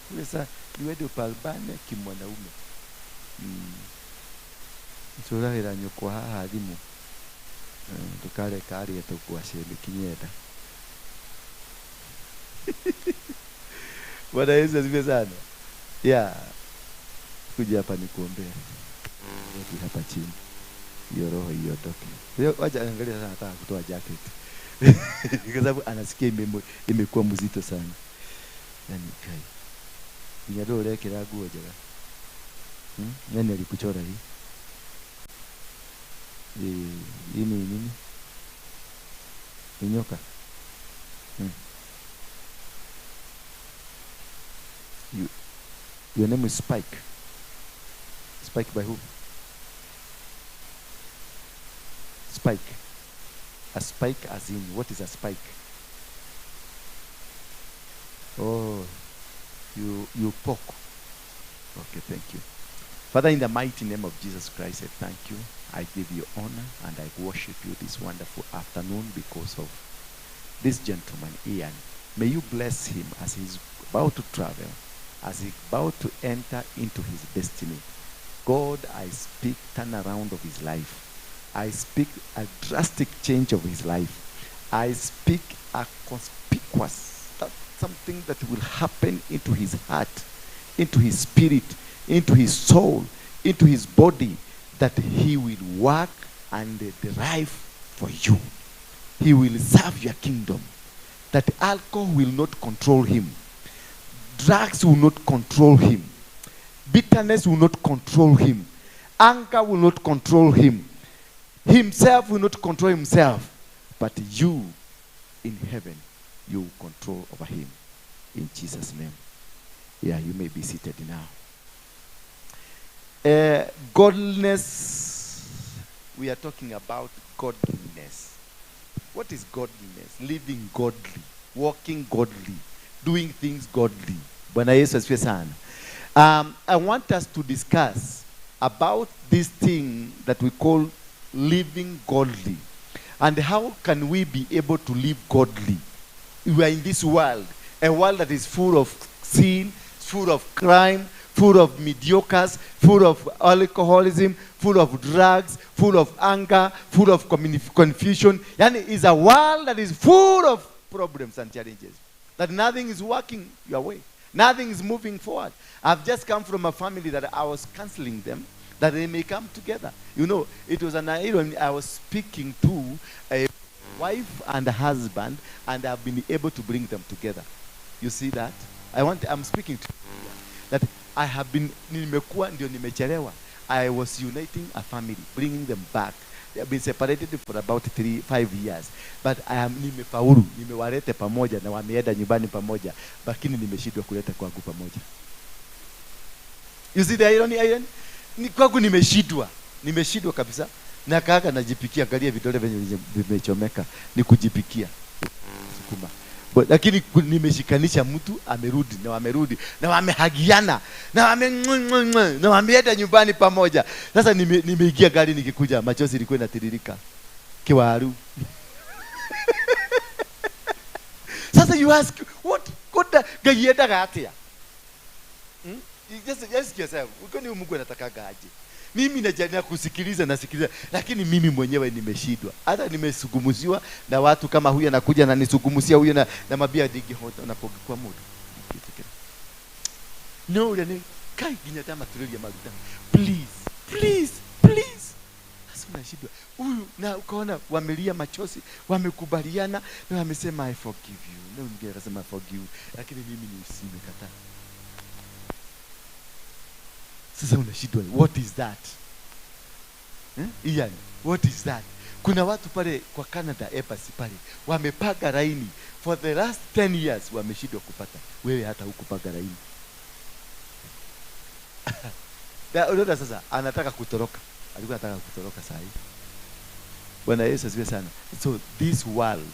Kule sasa niwede upalbane kimwanaume. Nsorahira nyoko haha alimu. Tukale kari yatakuwa shebe kinyeda. Bwana Yesu asifiwe sana. Yeah. Kuja hapa nikuombea. Watu hapa chini. Hiyo roho iondoke. Wacha angalia sana nataka kutoa jacket. Kwa sababu anasikia imekuwa mzito sana. Yani kai. Ninyado leke la guo jaga. Nani alikuchora hii? Hii nini? Nyoka. Your name is Spike. Spike by who? Spike. A spike as in, what is a spike? Oh, you poke. Okay, thank you. Father, in the mighty name of Jesus Christ, I thank you. I give you honor and I worship you this wonderful afternoon because of this gentleman, Ian. May you bless him as he's about to travel, as he's about to enter into his destiny. God, I speak turnaround of his life. I speak a drastic change of his life. I speak a conspicuous, something that will happen into his heart, into his spirit, into his soul, into his body, that he will work and derive for you. He will serve your kingdom. That alcohol will not control him. Drugs will not control him. Bitterness will not control him. Anger will not control him. Himself will not control himself. But you in heaven, you will control over him. In Jesus' name. Yeah, you may be seated now. Godliness. We are talking about godliness. What is godliness? Living godly, walking godly, doing things godly. Bwana Yesu asifiwe sana. I want us to discuss about this thing that we call living godly. And how can we be able to live godly? We are in this world, a world that is full of sin, full of crime, full of mediocres, full of alcoholism, full of drugs, full of anger, full of confusion. And it's a world that is full of problems and challenges. That nothing is working your way. Nothing is moving forward. I've just come from a family that I was counseling them that they may come together. You know, it was an irony. I was speaking to a wife and a husband, and I've been able to bring them together. You see that? I'm speaking to you that I have been, I was uniting a family, bringing them back. They have been separated for about 5 years. But I am nimefaulu, nimewalete pamoja na wameenda nyumbani pamoja, lakini nimeshindwa kuleta kwangu pamoja. You see the irony? Ni kwangu nimeshindwa kabisa. Na kaka najipikia, angalia vidole venye vimechomeka, ni kujipikia sukuma. Lakini nimeshikanisha mtu amerudi na wamehagiana na wameenda nyumbani pamoja. Sasa nimeingia gari nikikuja, machozi ilikuwa inatiririka kiwaru. Sasa you ask, what gayeda gatia? Just yourself. Uko ni Mungu anataka gaje? Mimi najaribu kusikiliza, lakini mimi mwenyewe nimeshindwa. Hata nimesugumuziwa na watu kama huyu anakuja na nisugumusia huyu na mabia digi hoto anapokuwa moto. No, yani kai ginyata material ya maluta. Please. Sasa unashindwa. Huyu na ukaona wamelia machozi, wamekubaliana na wamesema I forgive you. Leo ninge akasema I forgive you, lakini mimi nimekataa. Sasa unashindwa, what is that? Ian, what is that? Kuna watu pale kwa Canada embassy pale wamepaga laini for the last 10 years, wameshindwa kupata. Wewe hata hukupaga laini. Ndio sasa anataka kutoroka. Alikuwa anataka kutoroka saa hii. Bwana Yesu asifiwe sana. So this world,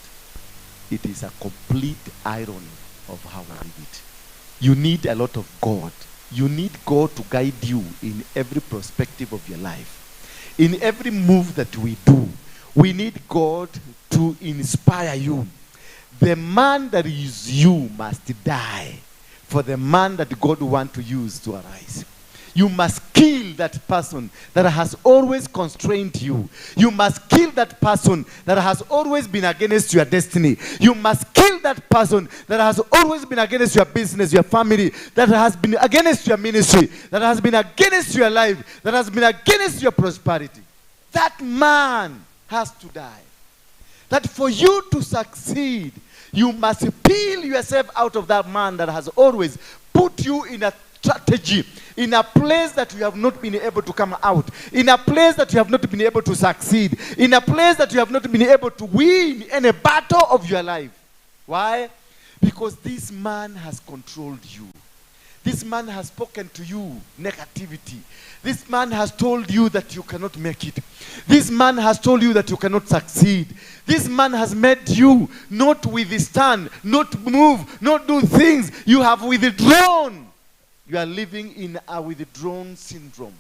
it is a complete irony of how we live it. You need a lot of God. You need God to guide you in every perspective of your life. In every move that we do, we need God to inspire you. The man that is you must die for the man that God wants to use to arise. You must kill that person that has always constrained you. You must kill that person that has always been against your destiny. You must kill that person that has always been against your business, your family, that has been against your ministry, that has been against your life, that has been against your prosperity. That man has to die. That for you to succeed, you must peel yourself out of that man that has always put you in a strategy, in a place that you have not been able to come out, in a place that you have not been able to succeed, in a place that you have not been able to win any battle of your life. Why? Because this man has controlled you. This man has spoken to you negativity. This man has told you that you cannot make it. This man has told you that you cannot succeed. This man has made you not withstand, not move, not do things. You have withdrawn. You are living in a withdrawn syndrome.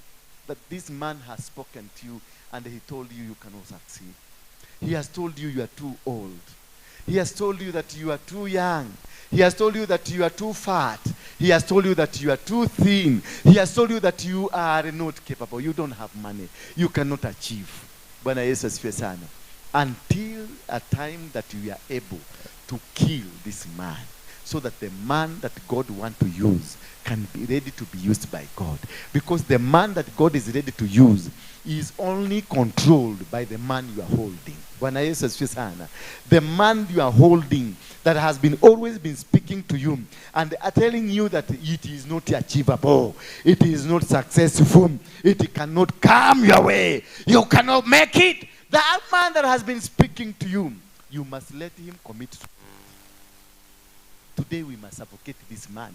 That this man has spoken to you and he told you you cannot succeed. He has told you you are too old. He has told you that you are too young. He has told you that you are too fat. He has told you that you are too thin. He has told you that you are not capable. You don't have money. You cannot achieve. Bwana Yesu asifiwe sana. Until a time that you are able to kill this man, so that the man that God wants to use can be ready to be used by God. Because the man that God is ready to use is only controlled by the man you are holding. Bwana Yesu asifiwe sana. The man you are holding that has been always been speaking to you and telling you that it is not achievable, it is not successful, it cannot come your way, you cannot make it. That man that has been speaking to you, you must let him commit. Today we must advocate this man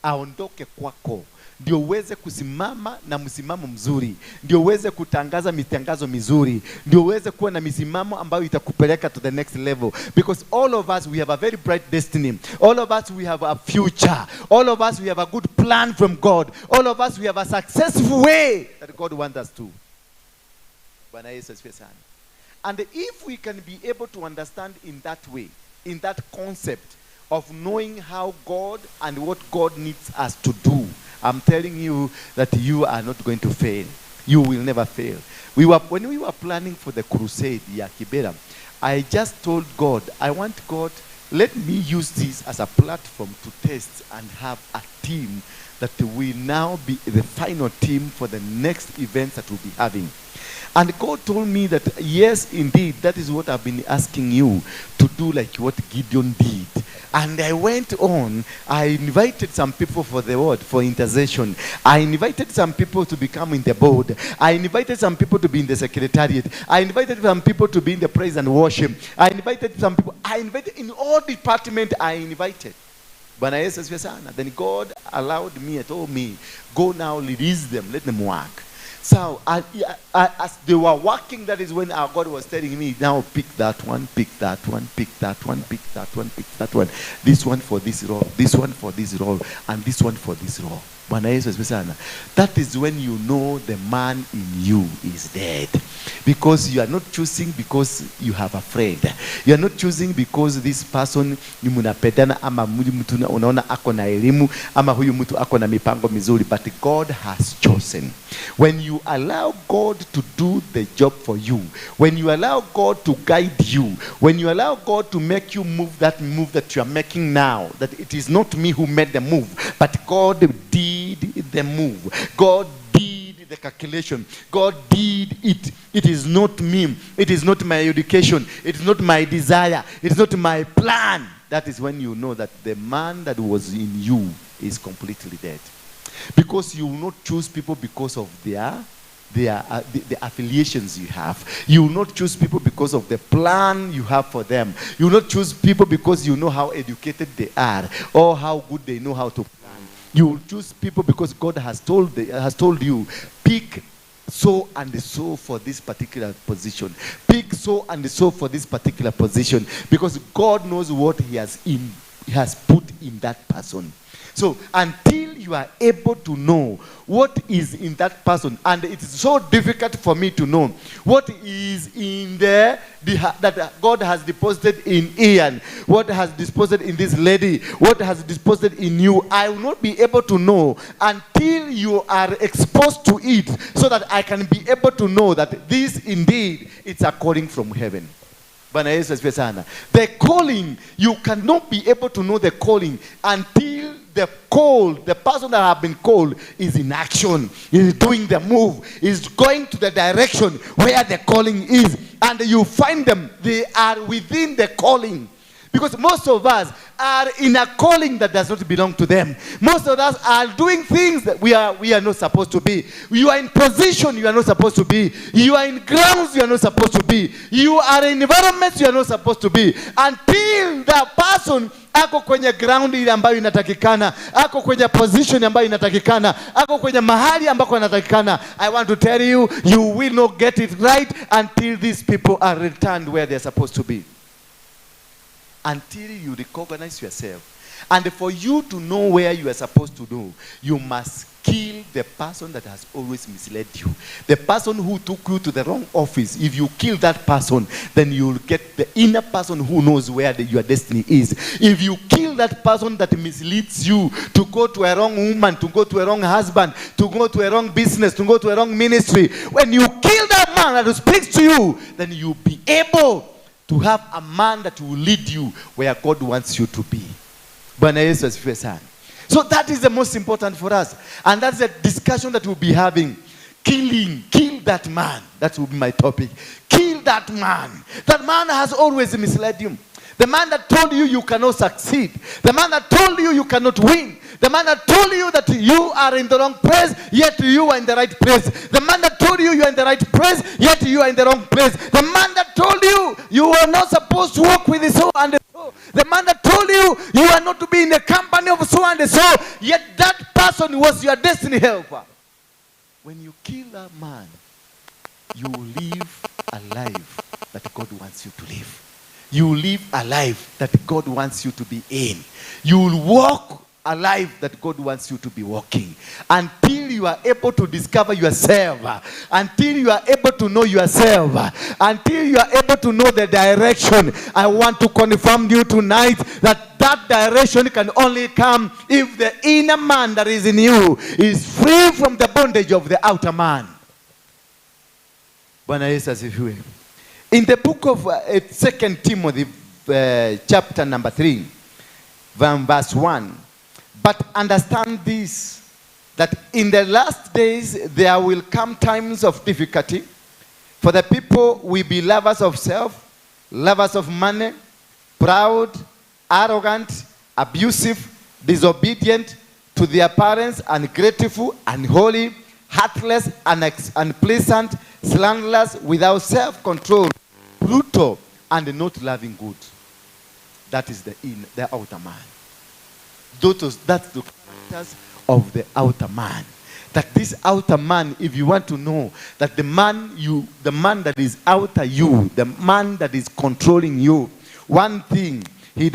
aondoke kwako, ndio uweze kusimama na msimamo mzuri, ndio uweze kutangaza mitangazo mizuri, ndio uweze kuwa na misimamo ambayo itakupeleka to the next level. Because all of us, we have a very bright destiny. All of us, we have a future. All of us, we have a good plan from God. All of us, we have a successful way that God wants us to. Bwana Yesu asifiwe sana. And if we can be able to understand in that way, in that concept of knowing how God and what God needs us to do, I'm telling you that you are not going to fail. You will never fail. When we were planning for the crusade, Kibera, I just told God, I want God, let me use this as a platform to test and have a team that will now be the final team for the next events that we'll be having. And God told me that, yes, indeed, that is what I've been asking you to do, like what Gideon did. And I went on, I invited some people for the word, for intercession. I invited some people to become in the board. I invited some people to be in the secretariat. I invited some people to be in the praise and worship. I invited some people, in all departments, I invited. Bwana Yesu asifiwe sana. Then God allowed me, told me, go now, release them, let them work. So as they were working, that is when our God was telling me, now pick that one, pick that one, pick that one, pick that one, pick that one. This one for this role, this one for this role, and this one for this role. Bwana Yesu asifiwe sana. That is when you know the man in you is dead. Because you are not choosing because you have a friend. You are not choosing because this person ni mnapendana ama mtu unaona ako na elimu ama huyu mtu ako na mipango mizuri, but God has chosen. When you allow God to do the job for you, when you allow God to guide you, when you allow God to make you move that you are making now, that it is not me who made the move, but God did the move. God did the calculation. God did it. It is not me. It is not my education. It is not my desire. It is not my plan. That is when you know that the man that was in you is completely dead. Because you will not choose people because of the affiliations you have. You will not choose people because of the plan you have for them. You will not choose people because you know how educated they are or how good they know how to plan. You will choose people because God has told you, pick so and so for this particular position. Pick so and so for this particular position. Because God knows what He has put in that person. So until you are able to know what is in that person, and it is so difficult for me to know what is in there that God has deposited in Ian, what has deposited in this lady, what has deposited in you, I will not be able to know until you are exposed to it, so that I can be able to know that this indeed it's a calling from heaven. Bwana Yesu asifiwe sana. The calling, you cannot be able to know the calling until the person that have been called is in action, is doing the move, is going to the direction where the calling is. And you find them, they are within the calling. Because most of us are in a calling that does not belong to them. Most of us are doing things that we are not supposed to be. You are in position you are not supposed to be. You are in grounds you are not supposed to be. You are in environments you are not supposed to be. Until the person ako kwenye ground ile ambayo inatakikana, ako kwenye position ambayo inatakikana, ako kwenye mahali ambako inatakikana. I want to tell you, you will not get it right until these people are returned where they are supposed to be. Until you recognize yourself. And for you to know where you are supposed to do, you must kill the person that has always misled you. The person who took you to the wrong office. If you kill that person, then you'll get the inner person who knows where your destiny is. If you kill that person that misleads you to go to a wrong woman, to go to a wrong husband, to go to a wrong business, to go to a wrong ministry, when you kill that man that speaks to you, then you'll be able to have a man that will lead you where God wants you to be. Bwana Yesu asifiwe sana. So that is the most important for us. And that's the discussion that we'll be having. Kill that man. That will be my topic. Kill that man. That man has always misled you. The man that told you you cannot succeed. The man that told you you cannot win. The man that told you that you are in the wrong place, yet you are in the right place. The man that told you you are in the right place, yet you are in the wrong place. The man that told you you are not supposed to walk with the so and the so. The man that told you you are not to be in the company of so and the so, yet that person was your destiny helper. When you kill a man, you live a life that God wants you to live. You live a life that God wants you to be in. You will walk a life that God wants you to be walking until you are able to discover yourself, until you are able to know yourself, until you are able to know the direction. I want to confirm you tonight that that direction can only come if the inner man that is in you is free from the bondage of the outer man. Bwana Yesu asifiwe. In the book of 2 Timothy, chapter number 3, verse 1, but understand this, that in the last days there will come times of difficulty, for the people will be lovers of self, lovers of money, proud, arrogant, abusive, disobedient to their parents, ungrateful, unholy, heartless, unpleasant, slanderous, without self-control, brutal, and not loving good. That is the outer man. That's the characters of the outer man. That this outer man, if you want to know that the man that is outer you, the man that is controlling you, one thing he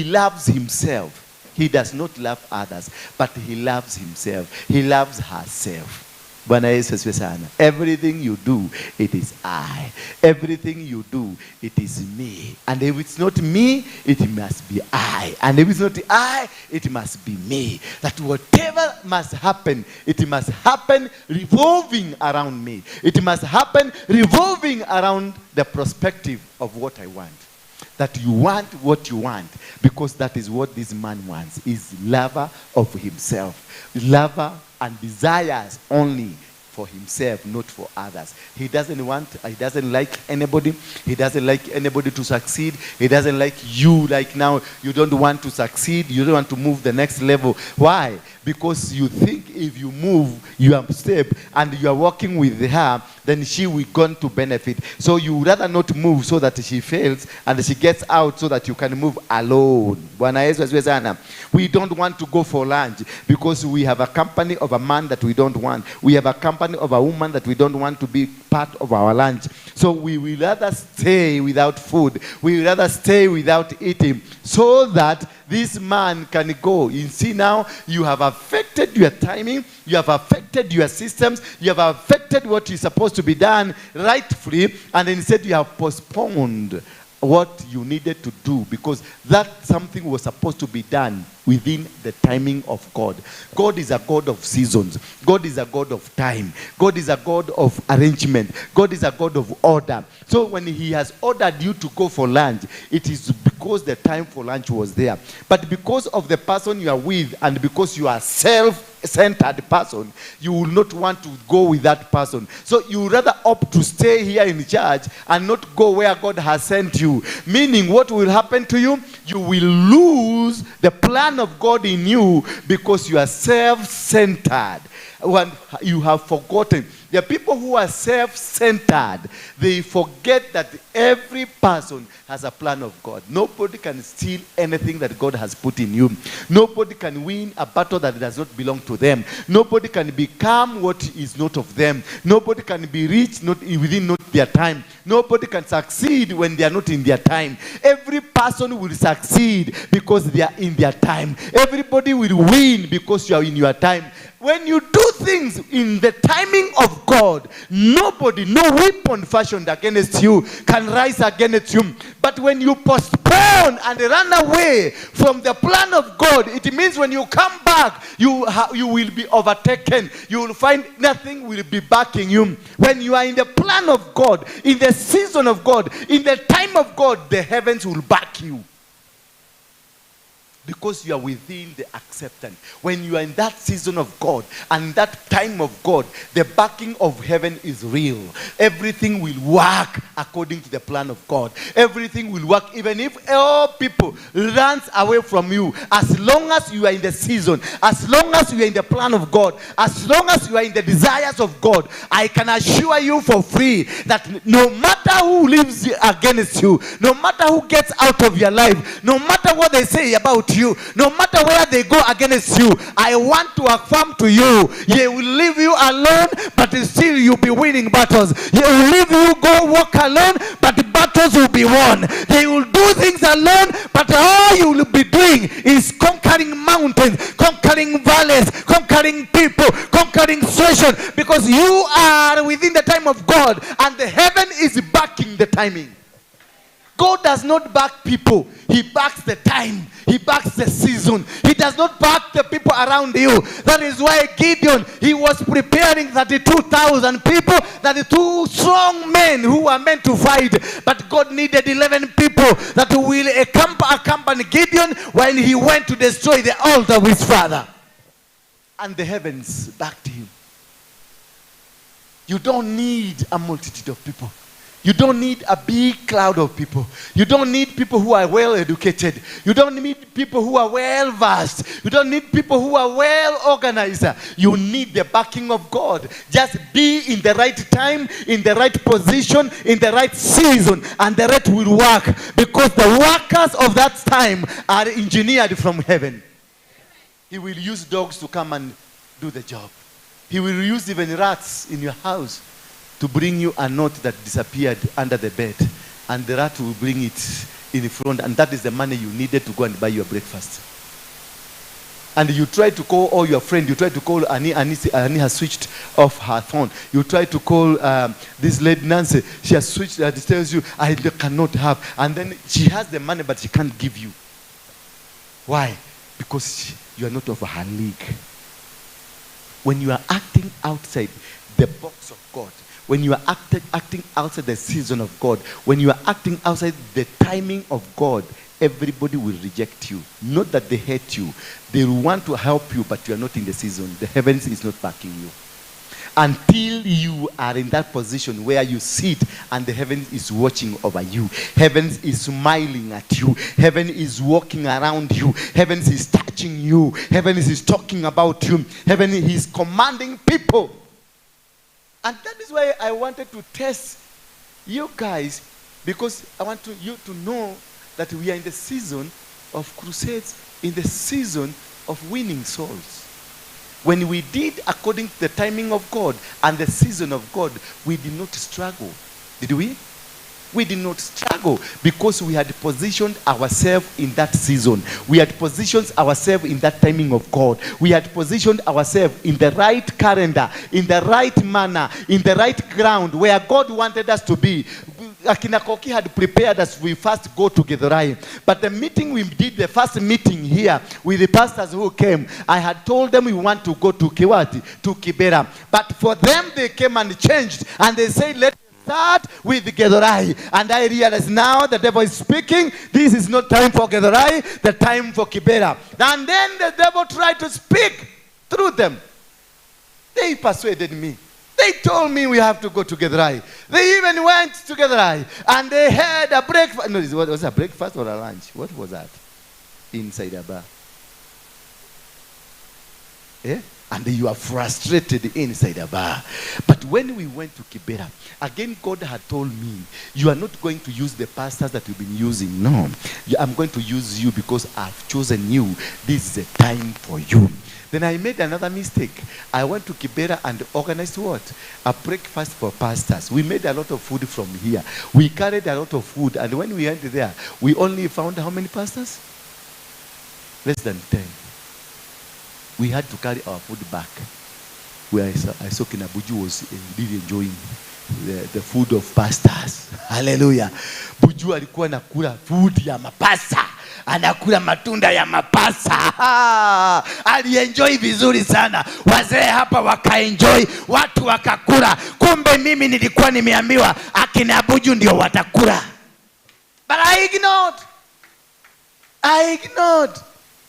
loves himself. He does not love others, but he loves himself. He loves herself. Bwana Yesu asifiwe sana. Everything you do, it is I. Everything you do, it is me. And if it's not me, it must be I. And if it's not I, it must be me. That whatever must happen, it must happen revolving around me. It must happen revolving around the perspective of what I want. That you want what you want, because that is what this man wants. Is lover of himself, lover and desires only for himself, not for others. He doesn't like anybody. He doesn't like anybody to succeed. He doesn't like you. Like now, you don't want to succeed. You don't want to move the next level. Why? Because you think if you move your step and you are working with her, then she will go to benefit. So you would rather not move so that she fails and she gets out so that you can move alone. Bwana Yesu asifiwe sana. We don't want to go for lunch because we have a company of a man that we don't want. We have a company of a woman that we don't want to be part of our lunch. So we will rather stay without food. We will rather stay without eating so that this man can go. You see now, you have affected your timing, you have affected your systems, you have affected what is supposed to be done rightfully, and instead you have postponed what you needed to do because that something was supposed to be done within the timing of God. God is a God of seasons. God is a God of time. God is a God of arrangement. God is a God of order. So when he has ordered you to go for lunch, it is because the time for lunch was there. But because of the person you are with and because you are self-centered person, you will not want to go with that person. So you rather opt to stay here in church and not go where God has sent you. Meaning what will happen to you? You will lose the plan of God in you because you are self-centered. When you have forgotten. The people who are self-centered, they forget that every person has a plan of God. Nobody can steal anything that God has put in you. Nobody can win a battle that does not belong to them. Nobody can become what is not of them. Nobody can be rich within not their time. Nobody can succeed when they are not in their time. Every person will succeed because they are in their time. Everybody will win because you are in your time. When you do things in the timing of God, nobody, no weapon fashioned against you can rise against you. But when you postpone and run away from the plan of God, it means when you come back, you will be overtaken. You will find nothing will be backing you. When you are in the plan of God, in the season of God, in the time of God, the heavens will back you. because you are within the acceptance. When you are in that season of God and that time of God, the backing of heaven is real. Everything will work according to the plan of God. Everything will work even if all people runs away from you. As long as you are in the season, as long as you are in the plan of God, as long as you are in the desires of God, I can assure you for free that no matter who lives against you, no matter who gets out of your life, no matter what they say about you, no matter where they go against you, I want to affirm to you, they will leave you alone, but still you'll be winning battles. They will leave you go walk alone, but the battles will be won. They will do things alone, but all you will be doing is conquering mountains, conquering valleys, conquering people, conquering situation, because you are within the time of God, and the heaven is backing the timing. God does not back people. He backs the time. He backs the season. He does not back the people around you. That is why Gideon, he was preparing 32,000 people, 32 strong men who were meant to fight. But God needed 11 people that will accompany Gideon when he went to destroy the altar of his father. And the heavens backed him. You don't need a multitude of people. You don't need a big cloud of people. You don't need people who are well educated. You don't need people who are well versed. You don't need people who are well organized. You need the backing of God. Just be in the right time, in the right position, in the right season, and the rest will work, because the workers of that time are engineered from heaven. He will use dogs to come and do the job. He will use even rats in your house to bring you a note that disappeared under the bed, and the rat will bring it in front, and that is the money you needed to go and buy your breakfast. And you try to call all your friends. You try to call Annie has switched off her phone. You try to call this lady Nancy. She has switched. She tells you, I cannot have. And then she has the money, but she can't give you. Why? Because you are not of her league. When you are acting outside the box of God, when you are acting outside the season of God, when you are acting outside the timing of God, everybody will reject you. Not that they hate you. They will want to help you, but you are not in the season. The heavens is not backing you. Until you are in that position where you sit and the heavens is watching over you. Heavens is smiling at you. Heaven is walking around you. Heavens is touching you. Heaven is talking about you. Heaven is commanding people. And that is why I wanted to test you guys, because I want you to know that we are in the season of crusades, in the season of winning souls. When we did according to the timing of God and the season of God, we did not struggle. Did we? We did not struggle because we had positioned ourselves in that season. We had positioned ourselves in that timing of God. We had positioned ourselves in the right calendar, in the right manner, in the right ground where God wanted us to be. Akina Koki had prepared us. We first go to Githurai. But the meeting we did, the first meeting here with the pastors who came, I had told them we want to go to Kiwati, to Kibera. But for them, they came and changed. And they said, let's start with Githurai. And I realized now the devil is speaking. This is not time for Githurai, the time for Kibera. And then the devil tried to speak through them. They persuaded me. They told me we have to go to Githurai. They even went to Githurai and they had a breakfast. No, was it a breakfast or a lunch? What was that? Inside a bar. Eh? And you are frustrated inside a bar. But when we went to Kibera, again God had told me, you are not going to use the pastors that you've been using. No. I'm going to use you because I've chosen you. This is a time for you. Then I made another mistake. I went to Kibera and organized what? A breakfast for pastors. We made a lot of food from here. We carried a lot of food. And when we went there, we only found how many pastors? Less than 10. We had to carry our food back. Where I saw Kinabuju was really enjoying the food of pastors. Hallelujah. Buju alikuwa nakula food ya mapasta. Anakula matunda ya mapasa. Alienjoy vizuri sana. Wazee hapa wakaenjoy, watu wakakula. Kumbe mimi nilikuwa nimeambiwa akina Buju ndio watakula. But I ignored.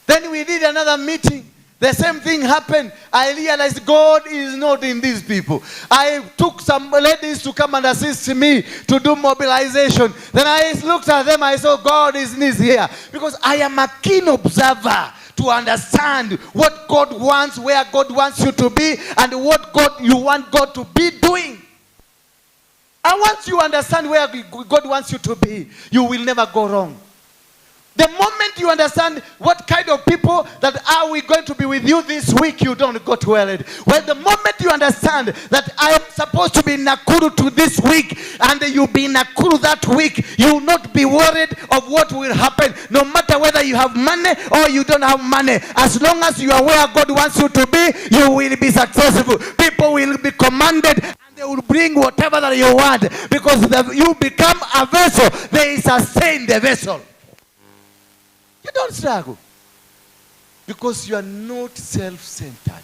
Then we did another meeting. The same thing happened. I realized God is not in these people. I took some ladies to come and assist me to do mobilization. Then I looked at them. I saw God is here. Because I am a keen observer to understand what God wants, where God wants you to be, and what you want God to be doing. And once you understand where God wants you to be, you will never go wrong. The moment you understand what kind of people that are we going to be with you this week, you don't go to worried. Well, the moment you understand that I am supposed to be in Nakuru to this week, and you be in Nakuru that week, you will not be worried of what will happen, no matter whether you have money or you don't have money. As long as you are where God wants you to be, you will be successful. People will be commanded, and they will bring whatever that you want, because you become a vessel. They sustain the vessel. You don't struggle because you are not self-centered.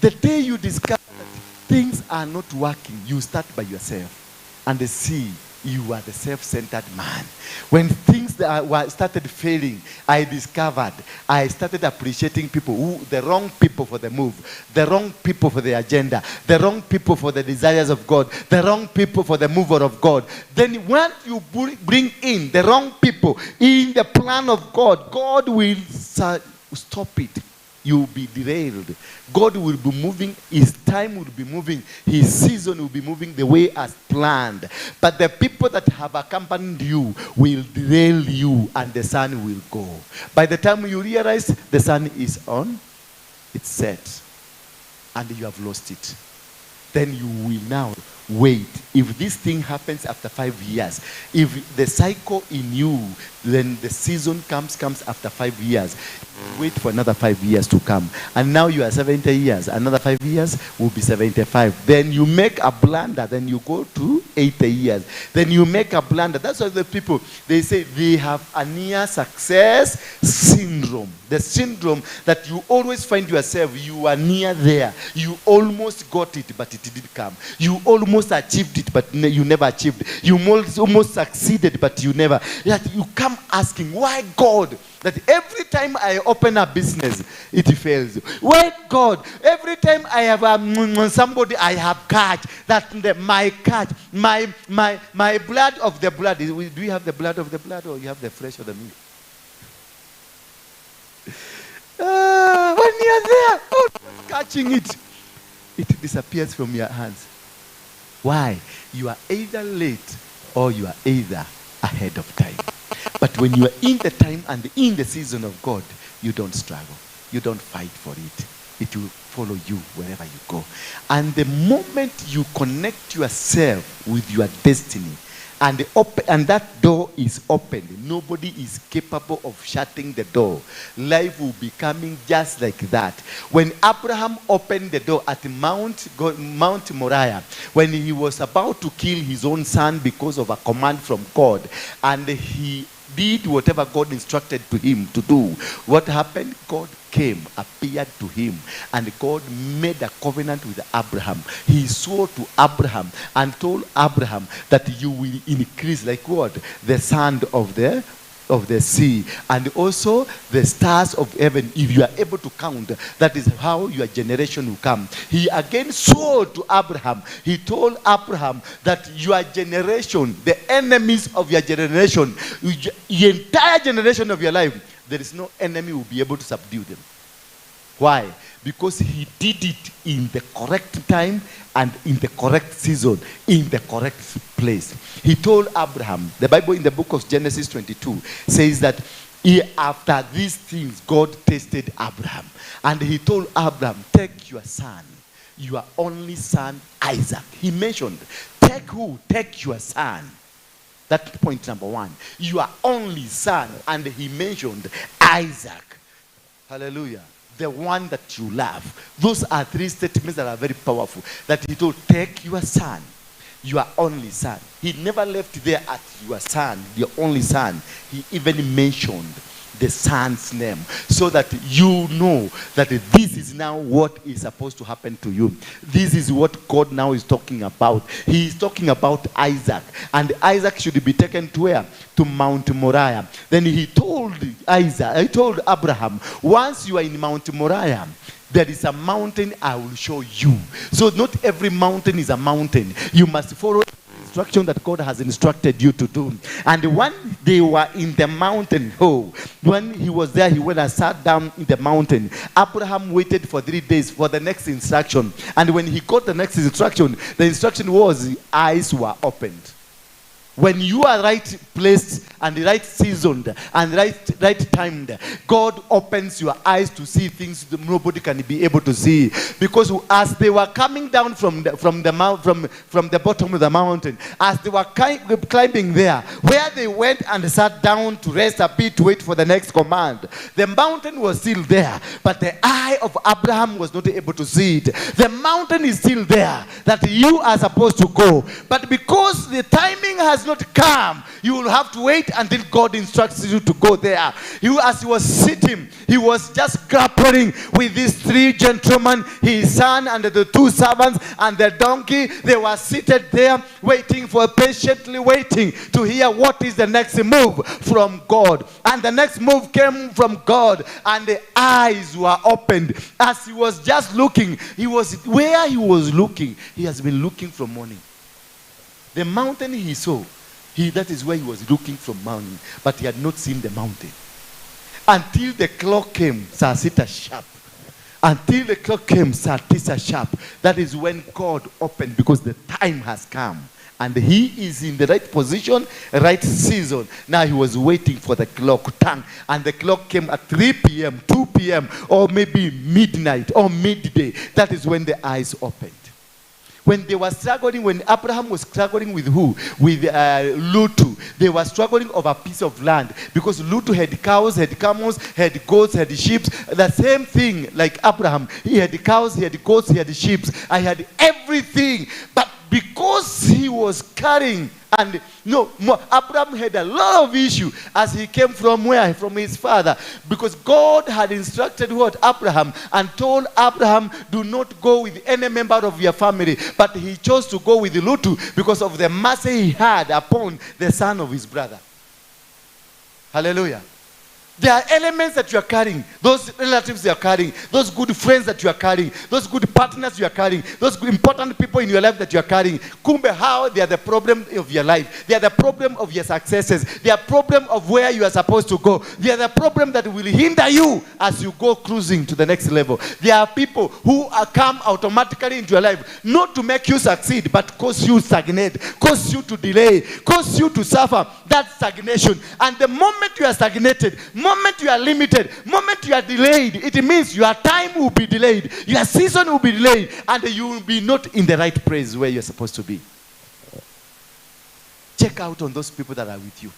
The day you discover that things are not working, you start by yourself and see you are the self-centered man. When things started failing, I started appreciating people, the wrong people for the move, the wrong people for the agenda, the wrong people for the desires of God, the wrong people for the mover of God. Then when you bring in the wrong people in the plan of God, God will stop it. You will be derailed. God will be moving. His time will be moving. His season will be moving the way as planned. But the people that have accompanied you will derail you, and the sun will go. By the time you realize the sun is on, it's set, and you have lost it. Then you will now wait. If this thing happens after 5 years, if the cycle in you, then the season comes after 5 years. Wait for another 5 years to come. And now you are 70 years. Another 5 years will be 75. Then you make a blunder. Then you go to 80 years. Then you make a blunder. That's why the people, they say they have a near success syndrome. The syndrome that you always find yourself, you are near there. You almost got it, but it didn't come. You almost achieved it, but you never achieved. You almost succeeded, but you never. Yet you come asking, why God? That every time I open a business, it fails. Why God? Every time I have somebody I have catch, that my catch, my blood of the blood. Do you have the blood of the blood, or you have the flesh of the meat? When you're there, catching it, it disappears from your hands. Why? You are either late or you are either ahead of time. But when you are in the time and in the season of God, you don't struggle. You don't fight for it. It will follow you wherever you go. And the moment you connect yourself with your destiny, and that door is opened, nobody is capable of shutting the door. Life will be coming just like that. When Abraham opened the door at Mount Moriah, when he was about to kill his own son because of a command from God, and he did whatever God instructed to him to do, what happened? God came, appeared to him, and God made a covenant with Abraham. He swore to Abraham and told Abraham that you will increase like what? The sand of the sea, and also the stars of heaven. If you are able to count, that is how your generation will come. He again swore to Abraham. He told Abraham that your generation, the enemies of your generation, the entire generation of your life, there is no enemy who will be able to subdue them. Why? Because he did it in the correct time and in the correct season, in the correct place. He told Abraham, the Bible in the book of Genesis 22 says that after these things, God tested Abraham. And he told Abraham, take your son, your only son, Isaac. He mentioned, take who? Take your son. That's point number one. Your only son. And he mentioned Isaac. Hallelujah. The one that you love. Those are three statements that are very powerful. That he told, take your son, your only son. He never left there at your son, your only son. He even mentioned the son's name, so that you know that this is now what is supposed to happen to you. This is what God now is talking about. He is talking about Isaac, and Isaac should be taken to where? To Mount Moriah. Then he told Abraham, once you are in Mount Moriah, there is a mountain I will show you. So not every mountain is a mountain. You must follow instruction that God has instructed you to do. And when they were in the mountain, when he was there, he went and sat down in the mountain. Abraham waited for 3 days for the next instruction. And when he got the next instruction, the instruction was the eyes were opened. When you are right placed and right seasoned and right timed, God opens your eyes to see things that nobody can be able to see. Because as they were coming down from the bottom of the mountain, as they were climbing there, where they went and sat down to rest a bit to wait for the next command, the mountain was still there, but the eye of Abraham was not able to see it. The mountain is still there that you are supposed to go, but because the timing has not come, you will have to wait until God instructs you to go there. As he was sitting, he was just grappling with these 3 gentlemen, his son and the 2 servants and the donkey. They were seated there patiently waiting to hear what is the next move from God. And the next move came from God, and the eyes were opened. As he was just looking, he was looking. He has been looking from morning. The mountain he saw, that is where he was looking from morning, but he had not seen the mountain. Until the clock came, Saa Sita sharp. Until the clock came, Saa Tisa sharp. That is when God opened, because the time has come. And he is in the right position, right season. Now he was waiting for the clock. And the clock came at 3 p.m., 2 p.m., or maybe midnight or midday. That is when the eyes opened. When they were struggling, when Abraham was struggling with who? With Lutu. They were struggling over a piece of land. Because Lutu had cows, had camels, had goats, had sheep. The same thing like Abraham. He had cows, he had goats, he had sheep. I had everything. But because he was carrying, Abraham had a lot of issue as he came from where? From his father. Because God had instructed Abraham, and told Abraham, do not go with any member of your family. But he chose to go with Lutu because of the mercy he had upon the son of his brother. Hallelujah. There are elements that you are carrying, those relatives you are carrying, those good friends that you are carrying, those good partners you are carrying, those good important people in your life that you are carrying. Kumbe, how they are the problem of your life. They are the problem of your successes. They are problem of where you are supposed to go. They are the problem that will hinder you as you go cruising to the next level. There are people who come automatically into your life, not to make you succeed, but cause you stagnate, cause you to delay, cause you to suffer that stagnation. And the moment you are stagnated, moment you are limited, moment you are delayed, it means your time will be delayed, your season will be delayed, and you will be not in the right place where you're supposed to be. Check out on those people that are with you.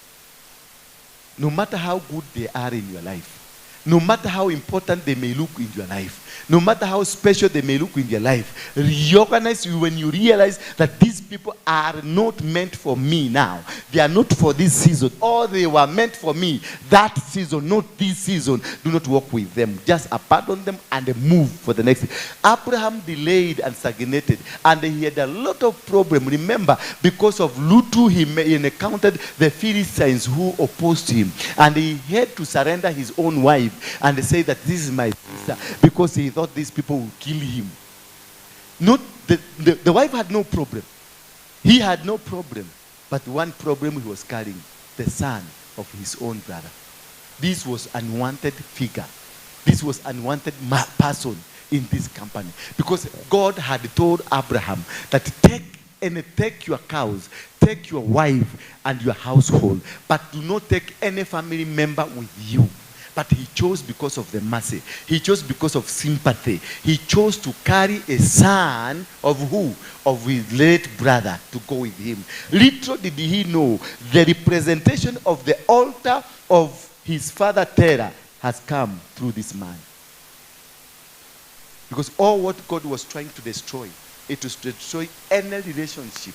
No matter how good they are in your life, no matter how important they may look in your life, no matter how special they may look in your life, reorganize you when you realize that these people are not meant for me now. They are not for this season. Or they were meant for me that season, not this season. Do not work with them. Just abandon them and move for the next. Abraham delayed and stagnated, and he had a lot of problem. Remember, because of Lutu, he encountered the Philistines who opposed him, and he had to surrender his own wife and say that this is my sister, because he thought these people would kill him. Not the wife had no problem. He had no problem. But one problem he was carrying, the son of his own brother. This was unwanted figure. This was unwanted person in this company. Because God had told Abraham that take your cows, take your wife and your household, but do not take any family member with you. But he chose because of the mercy. He chose because of sympathy. He chose to carry a son of who? Of his late brother to go with him. Little did he know the representation of the altar of his father Terah has come through this man. Because all what God was trying to destroy, it was to destroy any relationship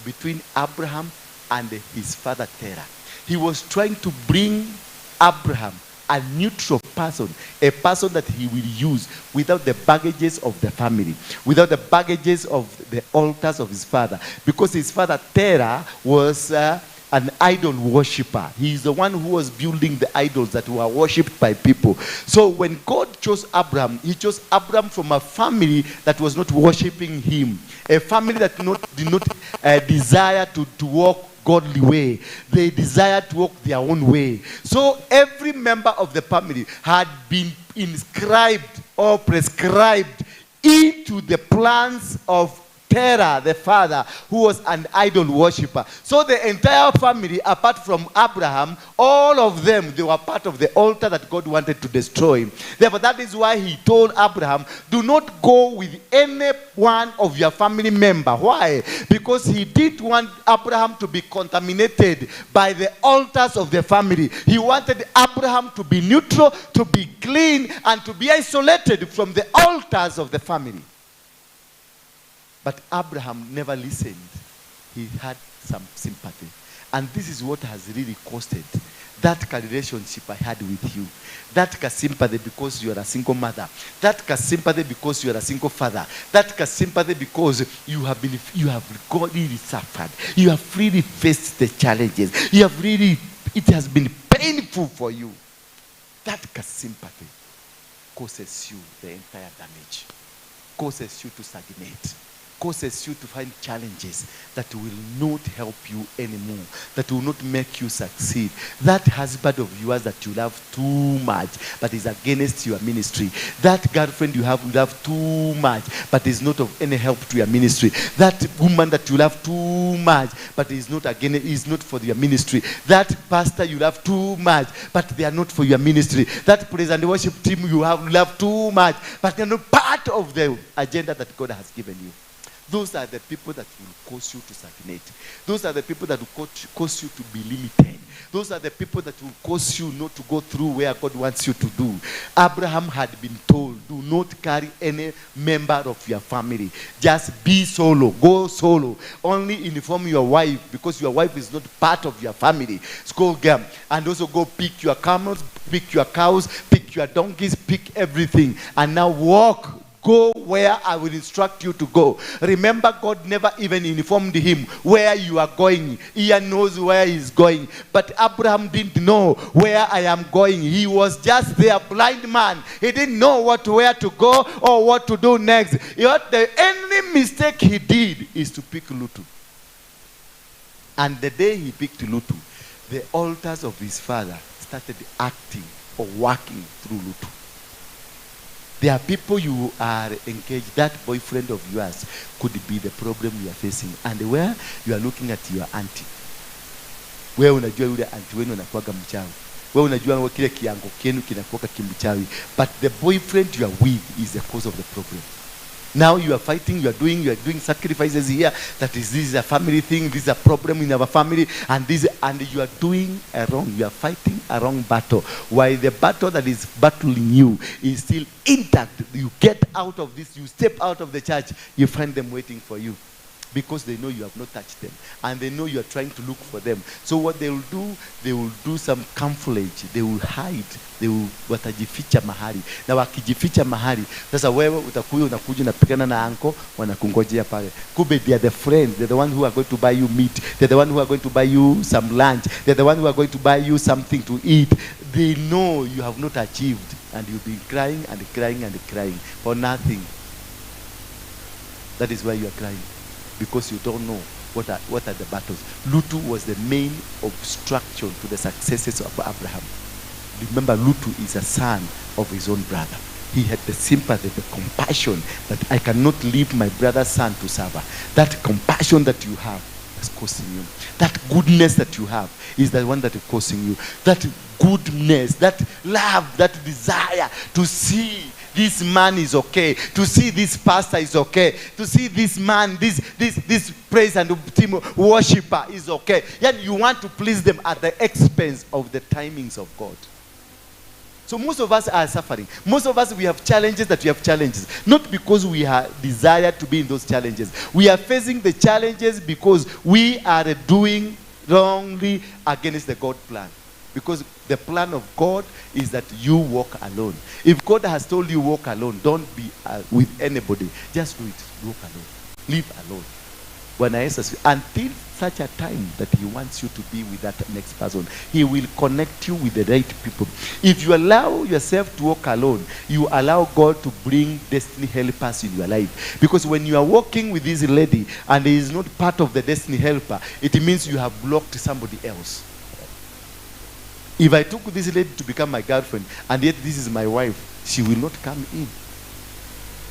between Abraham and his father Terah. He was trying to bring Abraham a neutral person, a person that he will use without the baggages of the family, without the baggages of the altars of his father. Because his father, Terah, was an idol worshipper. He is the one who was building the idols that were worshipped by people. So when God chose Abraham, he chose Abraham from a family that was not worshiping him, a family that did not desire to walk godly way. They desired to walk their own way. So every member of the family had been inscribed or prescribed into the plans of Terah, the father, who was an idol worshipper. So the entire family, apart from Abraham, all of them, they were part of the altar that God wanted to destroy. Therefore, that is why he told Abraham, do not go with any one of your family member. Why? Because he didn't want Abraham to be contaminated by the altars of the family. He wanted Abraham to be neutral, to be clean, and to be isolated from the altars of the family. But Abraham never listened. He had some sympathy. And this is what has really costed that relationship I had with you. That sympathy because you are a single mother. That sympathy because you are a single father. That sympathy because you have really suffered. You have really faced the challenges. It has been painful for you. That sympathy causes you the entire damage. Causes you to stagnate. Causes you to find challenges that will not help you anymore, that will not make you succeed. That husband of yours that you love too much, but is against your ministry. That girlfriend you love too much, but is not of any help to your ministry. That woman that you love too much, but is not for your ministry. That pastor you love too much, but they are not for your ministry. That praise and worship team you love too much, but they are not part of the agenda that God has given you. Those are the people that will cause you to stagnate. Those are the people that will cause you to be limited. Those are the people that will cause you not to go through where God wants you to do. Abraham had been told, do not carry any member of your family. Just be solo. Go solo. Only inform your wife, because your wife is not part of your family. Go again. And also go pick your camels, pick your cows, pick your donkeys, pick everything. And now walk. Go where I will instruct you to go. Remember, God never even informed him where you are going. He knows where he's going. But Abraham didn't know where I am going. He was just there, blind man. He didn't know where to go or what to do next. The only mistake he did is to pick Lutu. And the day he picked Lutu, the altars of his father started acting or working through Lutu. There are people you are engaged, that boyfriend of yours could be the problem you are facing. And where you are looking at your auntie. Where unajua yule auntie wenu anakuwaga mchawi. Where unajua kile kiango kenu kinakuwaga kimchawi. But the boyfriend you are with is the cause of the problem. Now you are fighting, you are doing sacrifices here. This is a family thing, this is a problem in our family, and you are doing you are fighting a wrong battle. While the battle that is battling you is still intact. You get out of this, you step out of the church, you find them waiting for you. Because they know you have not touched them. And they know you are trying to look for them. So what they will do some camouflage. They will hide. Watajificha mahali. Na wakijificha mahali, sasa wewe unakuja unapigana na anko, wanakungojea pale. Kube they are the friends. They're the one who are going to buy you meat. They're the one who are going to buy you some lunch. They're the one who are going to buy you something to eat. They know you have not achieved. And you'll be crying and crying and crying for nothing. That is why you are crying. Because you don't know what are the battles. Lutu was the main obstruction to the successes of Abraham. Remember, Lutu is a son of his own brother. He had the sympathy, the compassion that I cannot leave my brother's son to suffer. That compassion that you have is causing you. That goodness that you have is the one that is causing you. That goodness, that love, that desire to see this man is okay, to see this pastor is okay, to see this man, this praise and team worshiper is okay. Yet you want to please them at the expense of the timings of God. So most of us are suffering. Most of us, we have challenges that we have challenges. Not because we are desired to be in those challenges. We are facing the challenges because we are doing wrongly against the God plan. Because the plan of God is that you walk alone. If God has told you walk alone, don't be with anybody. Just do it. Walk alone. Live alone. When I say, until such a time that he wants you to be with that next person, he will connect you with the right people. If you allow yourself to walk alone, you allow God to bring destiny helpers in your life. Because when you are walking with this lady and he is not part of the destiny helper, it means you have blocked somebody else. If I took this lady to become my girlfriend and yet this is my wife, she will not come in.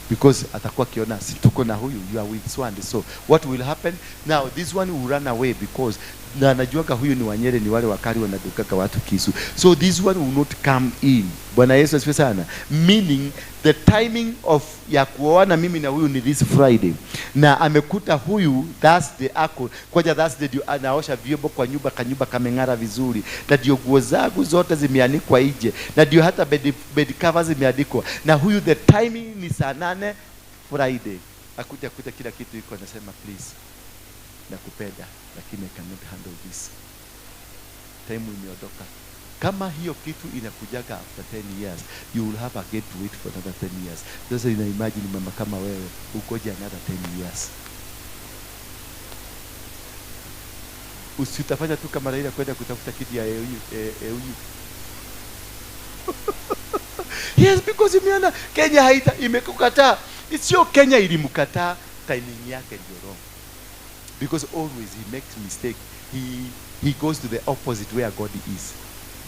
Because atakuwa kiona si tuko na huyu, you are with so and so. What will happen? Now this one will run away because na anajuaga huyu ni Wanyere, ni wale wakali wanadukaka watu kisu. So this one will not come in. Bwana Yesu asifiwe sana. Meaning the timing of ya kuoana mimi na huyu ni this Friday. Na amekuta huyu Thursday ako. Koja Thursday anaosha vyombo kwa nyumba, kanyumba kameng'ara vizuri. Na ndio nguo zangu zote zimeanikwa nje. Na ndio hata bed covers zimeanikwa. Na huyu the timing ni saa 8 Friday. Akuja kila kitu iko anasema please. Nakupenda lakini I cannot handle this. Time imeondoka. Kama hiyo kitu inakujaga after 10 years, you will have again to wait for another 10 years. Sasa ina imagine mama kama wewe ukoje another 10 years. Usitafanya tu kama Raila kwenda kutafuta kiti ya EU. Yes, because imeona Kenya haita imekukataa. It's your Kenya ilimkataa, timing yake ndio wrong. Because always he makes mistake. He goes to the opposite where God is.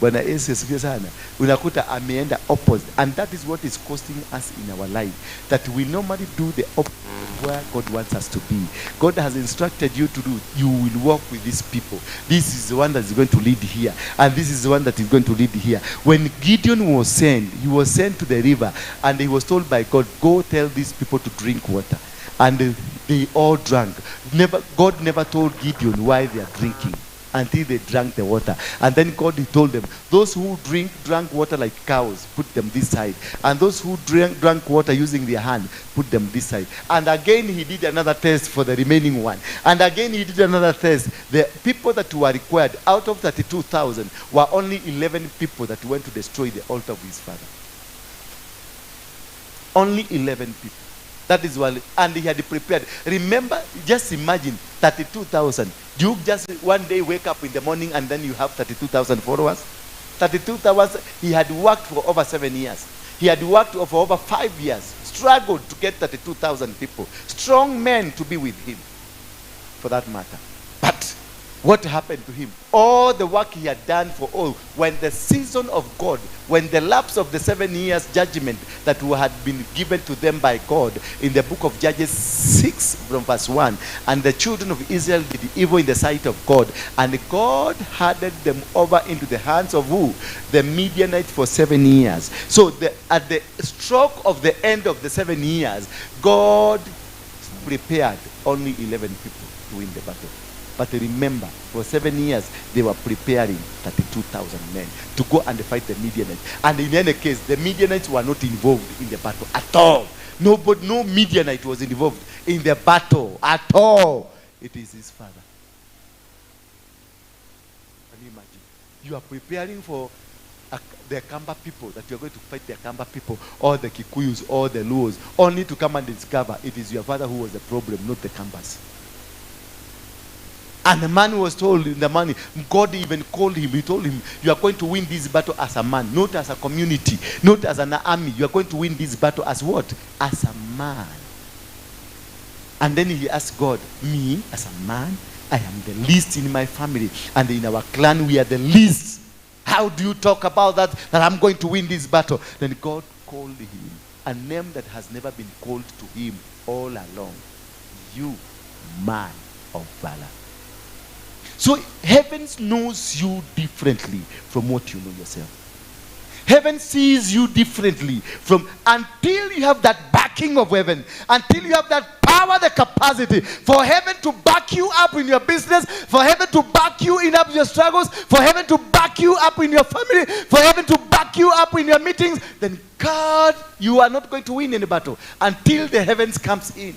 Bwana Yesu asifiwe sana. Unakuta ameenda opposite, and that is what is costing us in our life, that we normally do the opposite where God wants us to be. God has instructed you to do. You will walk with these people. This is the one that is going to lead here, and this is the one that is going to lead here. When Gideon was sent, he was sent to the river, and he was told by God, go tell these people to drink water. And they all drank. God never told Gideon why they are drinking until they drank the water. And then God told them, those who drank water like cows, put them this side. And those who drank water using their hand, put them this side. And again he did another test for the remaining one. And again he did another test. The people that were required, out of 32,000, were only 11 people that went to destroy the altar of his father. Only 11 people. That is why, and he had prepared. Remember, just imagine 32,000. Do you just one day wake up in the morning and then you have 32,000 followers? 32,000. He had worked for over 7 years. He had worked for over 5 years. Struggled to get 32,000 people. Strong men to be with him, for that matter. But what happened to him? All the work he had done for all, when the season of God, when the lapse of the 7 years judgment that had been given to them by God in the book of Judges 6 from verse 1, and the children of Israel did evil in the sight of God, and God handed them over into the hands of who? The Midianites for 7 years. So at the stroke of the end of the 7 years, God prepared only 11 people to win the battle. But remember, for 7 years, they were preparing 32,000 men to go and fight the Midianites. And in any case, the Midianites were not involved in the battle at all. No Midianite was involved in the battle at all. It is his father. Can you imagine? You are preparing for the Kamba people, that you are going to fight the Kamba people, or the Kikuyus, or the Luos, only to come and discover it is your father who was the problem, not the Kambas. And the man was told in the money, God even called him. He told him, you are going to win this battle as a man, not as a community, not as an army. You are going to win this battle as what? As a man. And then he asked God, me as a man, I am the least in my family. And in our clan, we are the least. How do you talk about that I'm going to win this battle? Then God called him a name that has never been called to him all along. You, man of valor. So heaven knows you differently from what you know yourself. Heaven sees you differently from, until you have that backing of heaven, until you have that power, the capacity for heaven to back you up in your business, for heaven to back you in up your struggles, for heaven to back you up in your family, for heaven to back you up in your meetings, then God, you are not going to win any battle until the heavens comes in.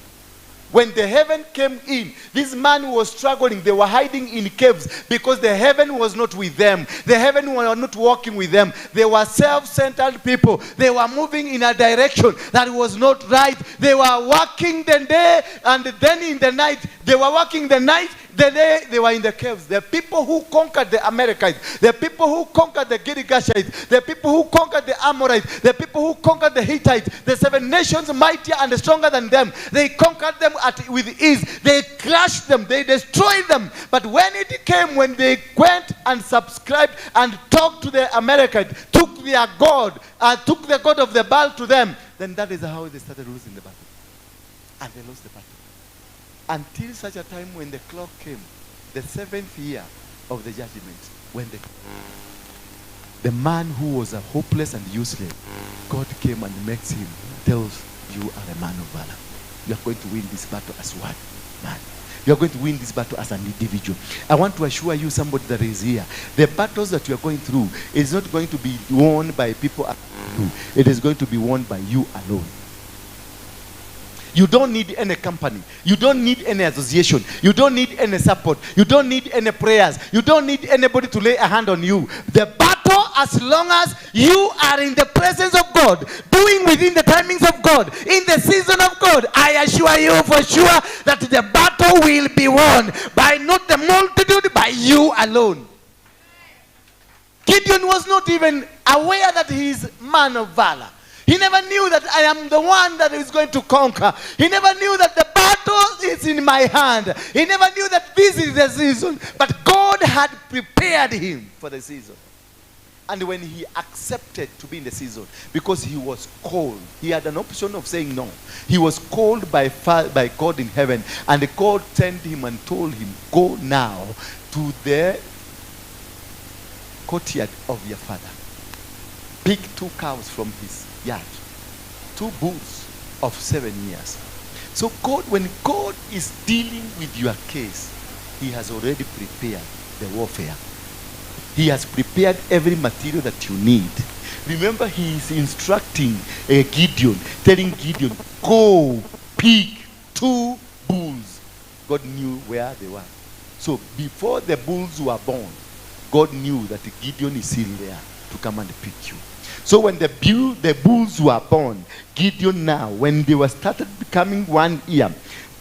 When the heaven came in, this man was struggling. They were hiding in caves because the heaven was not with them. The heaven were not walking with them. They were self-centered people. They were moving in a direction that was not right. They were working the day, and then in the night, they were working the night. The day they were in the caves. The people who conquered the Amalekites, the people who conquered the Girgashites, the people who conquered the Amorites, the people who conquered the Hittites, the 7 nations mightier and stronger than them, they conquered them with ease. They crushed them, they destroyed them. But when it came, when they went and subscribed and talked to the Amalekites, took their God, took the God of the Baal to them, then that is how they started losing the battle. And they lost the battle. Until such a time when the clock came, the 7th year of the judgment, when the man who was a hopeless and useless, God came and makes him, tells you are a man of valor. You are going to win this battle as one man. You are going to win this battle as an individual. I want to assure you, somebody that is here, the battles that you are going through is not going to be won by people around you. It is going to be won by you alone. You don't need any company. You don't need any association. You don't need any support. You don't need any prayers. You don't need anybody to lay a hand on you. The battle, as long as you are in the presence of God, doing within the timings of God, in the season of God, I assure you for sure that the battle will be won by not the multitude, by you alone. Gideon was not even aware that he is man of valor. He never knew that I am the one that is going to conquer. He never knew that the battle is in my hand. He never knew that this is the season. But God had prepared him for the season. And when he accepted to be in the season, because he was called, he had an option of saying no. He was called by God in heaven. And God sent him and told him, go now to the courtyard of your father. Pick 2 cows from his yard, 2 bulls of 7 years. So God, when God is dealing with your case, he has already prepared the warfare. He has prepared every material that you need. Remember, he is instructing Gideon, telling Gideon, go pick 2 bulls. God knew where they were. So before the bulls were born, God knew that Gideon is still there to come and pick you. So when the bulls were born, Gideon now, when they were started becoming 1 year,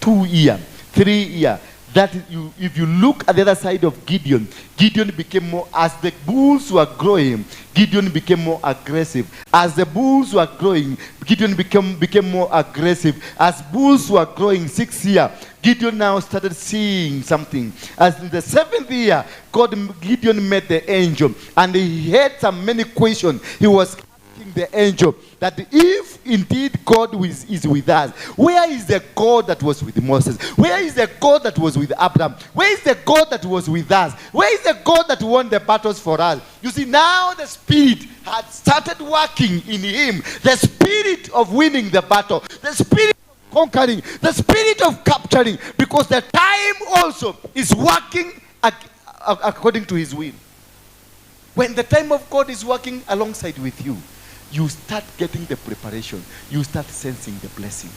2 year, 3 year, if you look at the other side of Gideon, Gideon became more, as the bulls were growing, Gideon became more aggressive. As the bulls were growing, Gideon became more aggressive. As bulls were growing 6 year, Gideon now started seeing something. As in the 7th year, Gideon met the angel, and he had some many questions. He was asking the angel that if indeed God is with us, where is the God that was with Moses? Where is the God that was with Abraham? Where is the God that was with us? Where is the God that won the battles for us? You see, now the Spirit had started working in him. The spirit of winning the battle. The spirit of conquering. The spirit of capturing. Because the time also is working according to his will. When the time of God is working alongside with you, you start getting the preparation. You start sensing the blessing.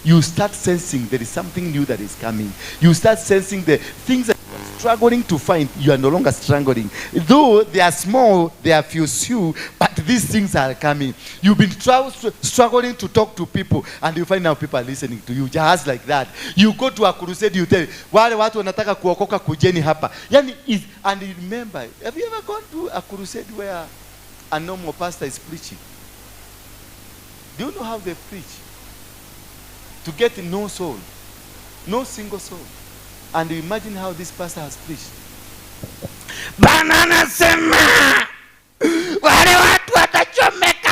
You start sensing there is something new that is coming. You start sensing the things that you are struggling to find. You are no longer struggling. Though they are small, they are few, but these things are coming. You've been struggling to talk to people, and you find now people are listening to you just like that. You go to a crusade, you tell wale watu wanataka kuokoka kujeni hapa. And remember, have you ever gone to a crusade where a normal pastor is preaching? Do you know how they preach? To get no soul, no single soul. And you imagine how this pastor has preached. Banana sema wale watu watachomeka.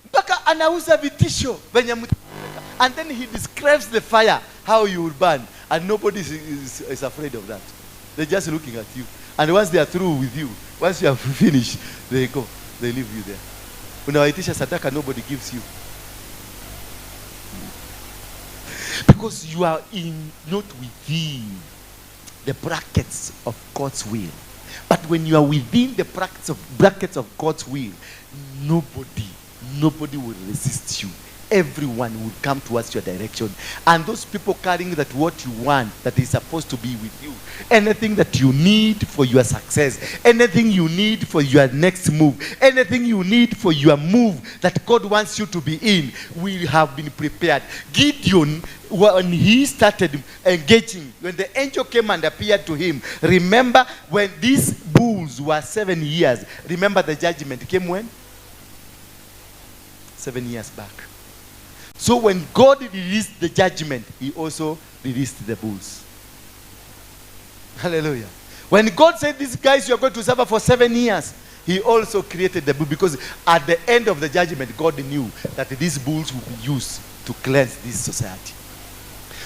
Mpaka anauza vitisho venye mtu. And then he describes the fire, how you will burn, and nobody is afraid of that. They're just looking at you. And once they are through with you, once you have finished, they go. They leave you there. Unawaitisha sadaka, nobody gives you. Because you are not within the brackets of God's will. But when you are within the brackets of God's will, nobody will resist you. Everyone will come towards your direction. And those people carrying that what you want, that is supposed to be with you, anything that you need for your success, anything you need for your next move, anything you need for your move that God wants you to be in, will have been prepared. Gideon, when he started engaging, when the angel came and appeared to him, remember when these bulls were 7 years, remember the judgment came when? 7 years back. So when God released the judgment, he also released the bulls. Hallelujah. When God said, these guys, you are going to suffer for 7 years, he also created the bull, because at the end of the judgment, God knew that these bulls would be used to cleanse this society.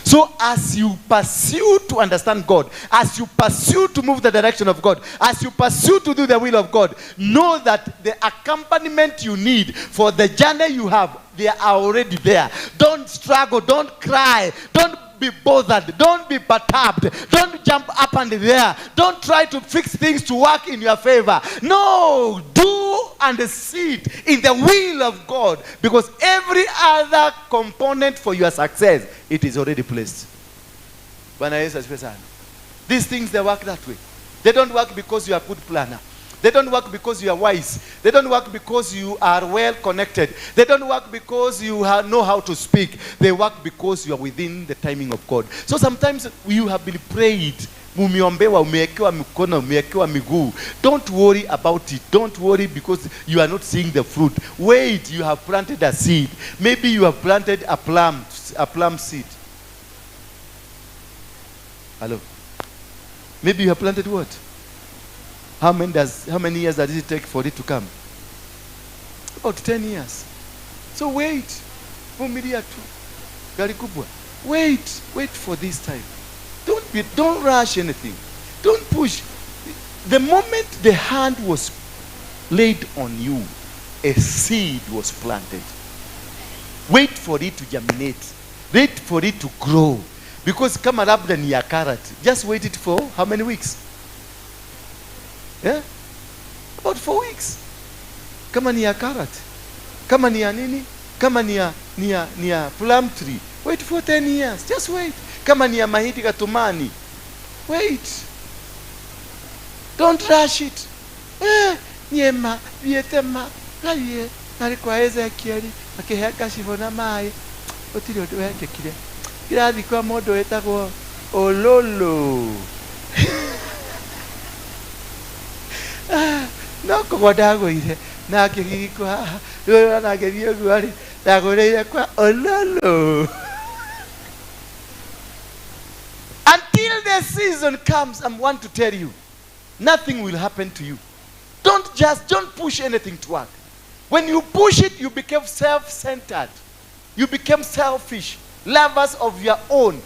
So as you pursue to understand God, as you pursue to move the direction of God, as you pursue to do the will of God, know that the accompaniment you need for the journey you have, they are already there. Don't struggle, don't cry, don't be bothered, don't be perturbed, don't jump up and there, don't try to fix things to work in your favor. No, do and sit in the will of God, because every other component for your success, it is already placed. These things, they work that way. They don't work because you are a good planner. They don't work because you are wise. They don't work because you are well connected. They don't work because you know how to speak. They work because you are within the timing of God. So sometimes you have been prayed, umeombewa, umewekewa mikono, umewekewa miguu. Don't worry about it. Don't worry because you are not seeing the fruit. Wait, you have planted a seed. Maybe you have planted a plum seed. Hello? Maybe you have planted what? How many years does it take for it to come? About 10 years. So wait. Vumilia tu. Gari kubwa. Wait for this time. Don't rush anything. Don't push. The moment the hand was laid on you, a seed was planted. Wait for it to germinate. Wait for it to grow. Because kama labda ni ya carrot, just wait it for how many weeks? Yeah? About 4 weeks. Kama ni ya carrot, kama ni ya nini, kama ni ya plum tree, wait for 10 years. Just wait. Kama ni ya mahindi katumani, wait. Don't rush it. Niema vietema laye nalikuwa Ezekieli akiheka shivona mai otiri odo yake kile irathi kwa modo etagwo ololo. No kogodago ire na kigikwa rora na gebio gwari dagoreire kwa ololo. Until the season comes, I want to tell you, nothing will happen to you. Don't push anything to work. When you push it, you become self-centered. You become selfish, lovers of your own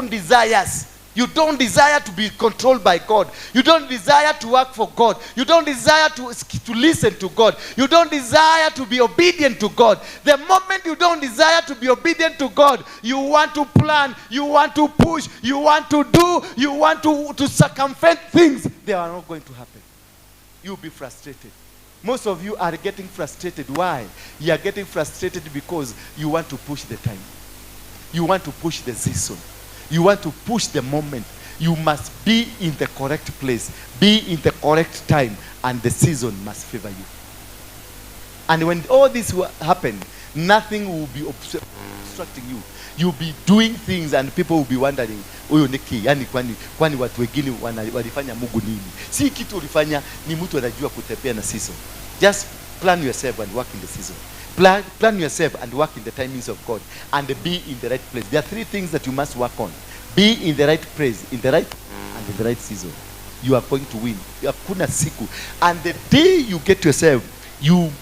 desires. You don't desire to be controlled by God. You don't desire to work for God. You don't desire to listen to God. You don't desire to be obedient to God. The moment you don't desire to be obedient to God, you want to plan, you want to push, you want to do, you want to circumvent things. They are not going to happen. You'll be frustrated. Most of you are getting frustrated. Why? You are getting frustrated because you want to push the time. You want to push the season. You want to push the moment. You must be in the correct place, be in the correct time, and the season must favor you. And when all this will happen, nothing will be obstructing you. You'll be doing things and people will be wondering, huyo niki, yani kwani watu wengine walifanya Mungu nini? Si kitu ulifanya, ni mtu anajua kutembea na season. Just plan yourself and work in the season. Plan yourself and work in the timings of God and be in the right place. There are 3 things that you must work on. Be in the right place, in the right and in the right season. You are going to win. Hakuna siku. And the day you get yourself, you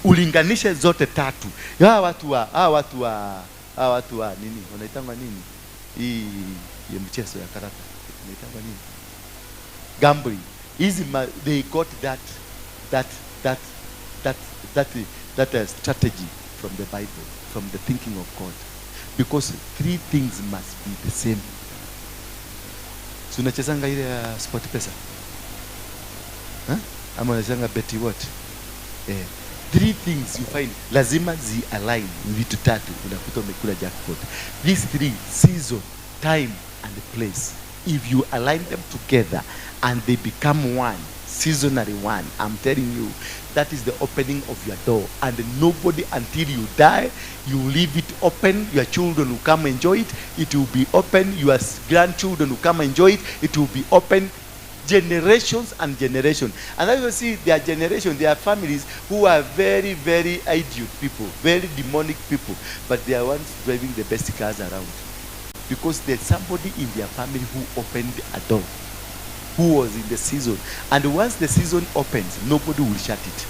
ulinganishe zote tatu. Hawa watu wa nini? Wanaitangwa nini? Hii mchezo ya karata. Wanaitangwa nini? Gambling. They got that strategy from the Bible, from the thinking of God. Because 3 things must be the same. Si unachezanga ile ya sport pesa? Ama unachezanga beti what? Three things you find lazima zi align, vitu tatu unakuta umekula jackpot. These three: season, time and place. If you align them together and they become one, seasonary one, I'm telling you, that is the opening of your door. And nobody, until you die, you leave it open. Your children will come enjoy it. It will be open. Your grandchildren will come enjoy it. It will be open. Generations and generations. And as you see, their generation, their families who are very, very idiot people, very demonic people, but they are ones driving the best cars around. Because there's somebody in their family who opened a door, who was in the season. And once the season opens, nobody will shut it.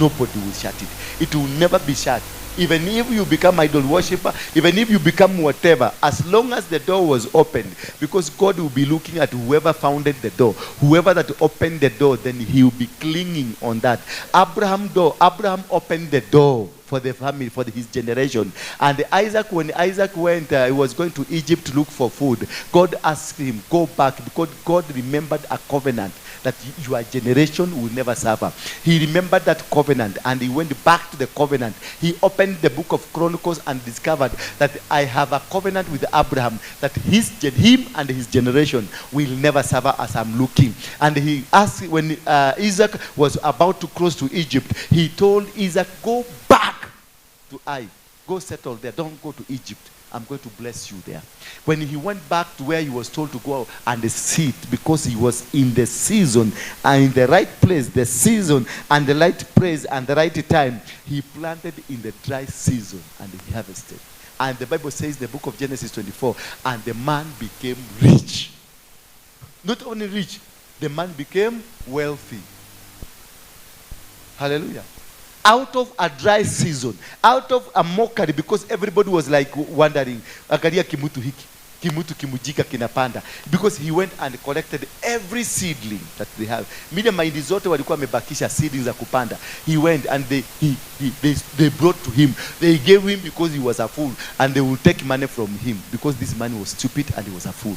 Nobody will shut it. It will never be shut. Even if you become idol worshiper, even if you become whatever, as long as the door was opened, because God will be looking at whoever founded the door, whoever that opened the door, then he will be clinging on that. Abraham opened the door for the family, for his generation. And Isaac, when Isaac went, he was going to Egypt to look for food. God asked him, go back, because God remembered a covenant that your generation will never suffer. He remembered that covenant and he went back to the covenant. He opened the book of Chronicles and discovered that I have a covenant with Abraham that him and his generation will never suffer as I'm looking. And he asked, when Isaac was about to cross to Egypt, he told Isaac, go back to Ai. Go settle there. Don't go to Egypt. I'm going to bless you there. When he went back to where he was told to go and sit, because he was in the season and in the right place, the season and the right place and the right time, he planted in the dry season and he harvested. And the Bible says, the book of Genesis 24, and the man became rich. Not only rich, the man became wealthy. Hallelujah. Out of a dry season, out of a mockery, because everybody was like wondering, angalia kimutu hiki, kimutu kimujika kinapanda, because he went and collected every seedling that they have. Media mahindi zote walikuwa wamebakisha seedlings za kupanda. He went and they brought to him. They gave him because he was a fool, and they will take money from him because this man was stupid and he was a fool.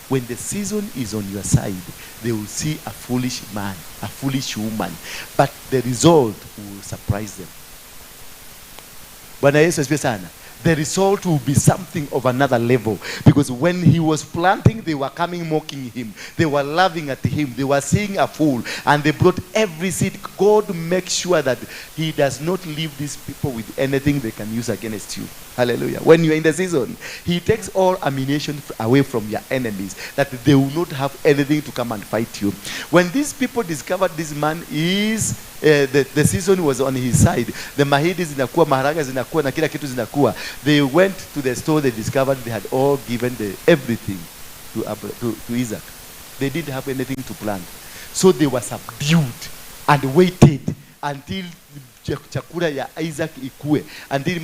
When the season is on your side, they will see a foolish man, a foolish woman, but the result will surprise them. Bwana Yesu asifiwe sana. The result will be something of another level, because when he was planting, they were coming mocking him. They were laughing at him. They were seeing a fool, and they brought every seed. God makes sure that he does not leave these people with anything they can use against you. Hallelujah. When you're in the season, he takes all ammunition away from your enemies, that they will not have anything to come and fight you. When these people discovered this man is the season was on his side, the mahindi zinakuwa, maharagwe zinakuwa, na kila kitu zinakuwa, they went to the store. They discovered they had all given everything to Isaac. They didn't have anything to plant, so they were subdued and waited until chakula ya Isaac ikue, until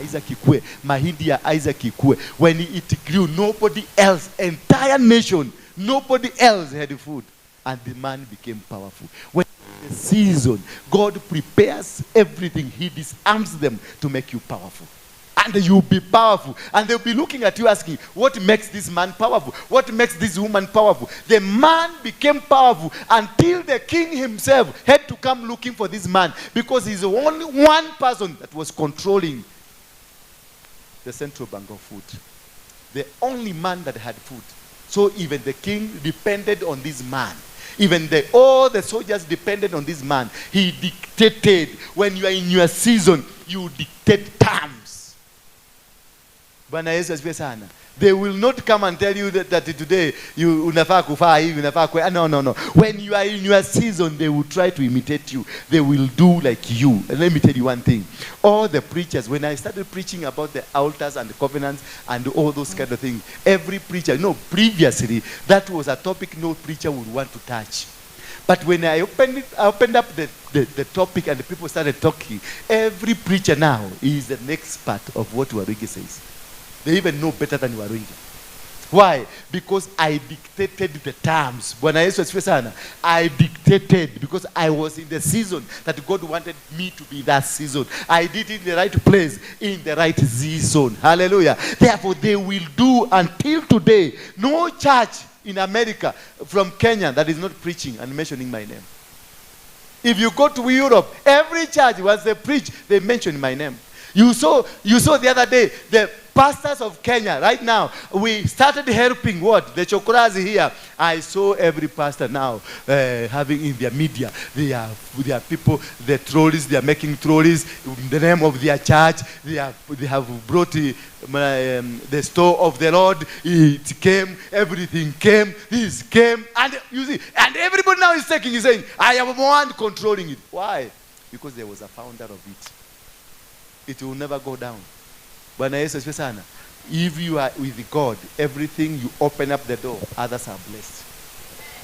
Isaac ikue, mahindi ya Isaac ikue. When it grew, nobody else, entire nation, nobody else had food, and the man became powerful. When the season, God prepares everything. He disarms them to make you powerful. And you'll be powerful. And they'll be looking at you asking, what makes this man powerful? What makes this woman powerful? The man became powerful until the king himself had to come looking for this man, because he's the only one person that was controlling the central bank of food. The only man that had food. So even the king depended on this man. Even all the soldiers depended on this man. He dictated. When you are in your season, you dictate terms. Bwana Yesu asifiwe sana. They will not come and tell you that today you unafaa kufaa hivi, unafaa kwa. No. When you are in your season, they will try to imitate you. They will do like you. And let me tell you one thing. All the preachers, when I started preaching about the altars and the covenants and all those kind of things, every preacher, previously, that was a topic no preacher would want to touch. But when I opened up the topic and the people started talking, every preacher now is the next part of what Waruinge says. They even know better than Waruinge. Why? Because I dictated the terms. Bwana Yesu asifiwe sana. I dictated because I was in the season that God wanted me to be that season. I did it in the right place, in the right season. Hallelujah. Therefore, they will do until today. No church in America from Kenya that is not preaching and mentioning my name. If you go to Europe, every church, once they preach, they mention my name. You saw the other day, the pastors of Kenya, right now, we started helping what? The chokoras here. I saw every pastor now having in their media, they are people, the trolleys, they are making trolleys in the name of their church. They have brought the store of the Lord. It came, everything came, this came, and you see, and everybody now is taking, is saying, I am one controlling it. Why? Because there was a founder of it. It will never go down. Bwana Yesu asifiwe sana. If you are with God, everything you open up the door, others are blessed.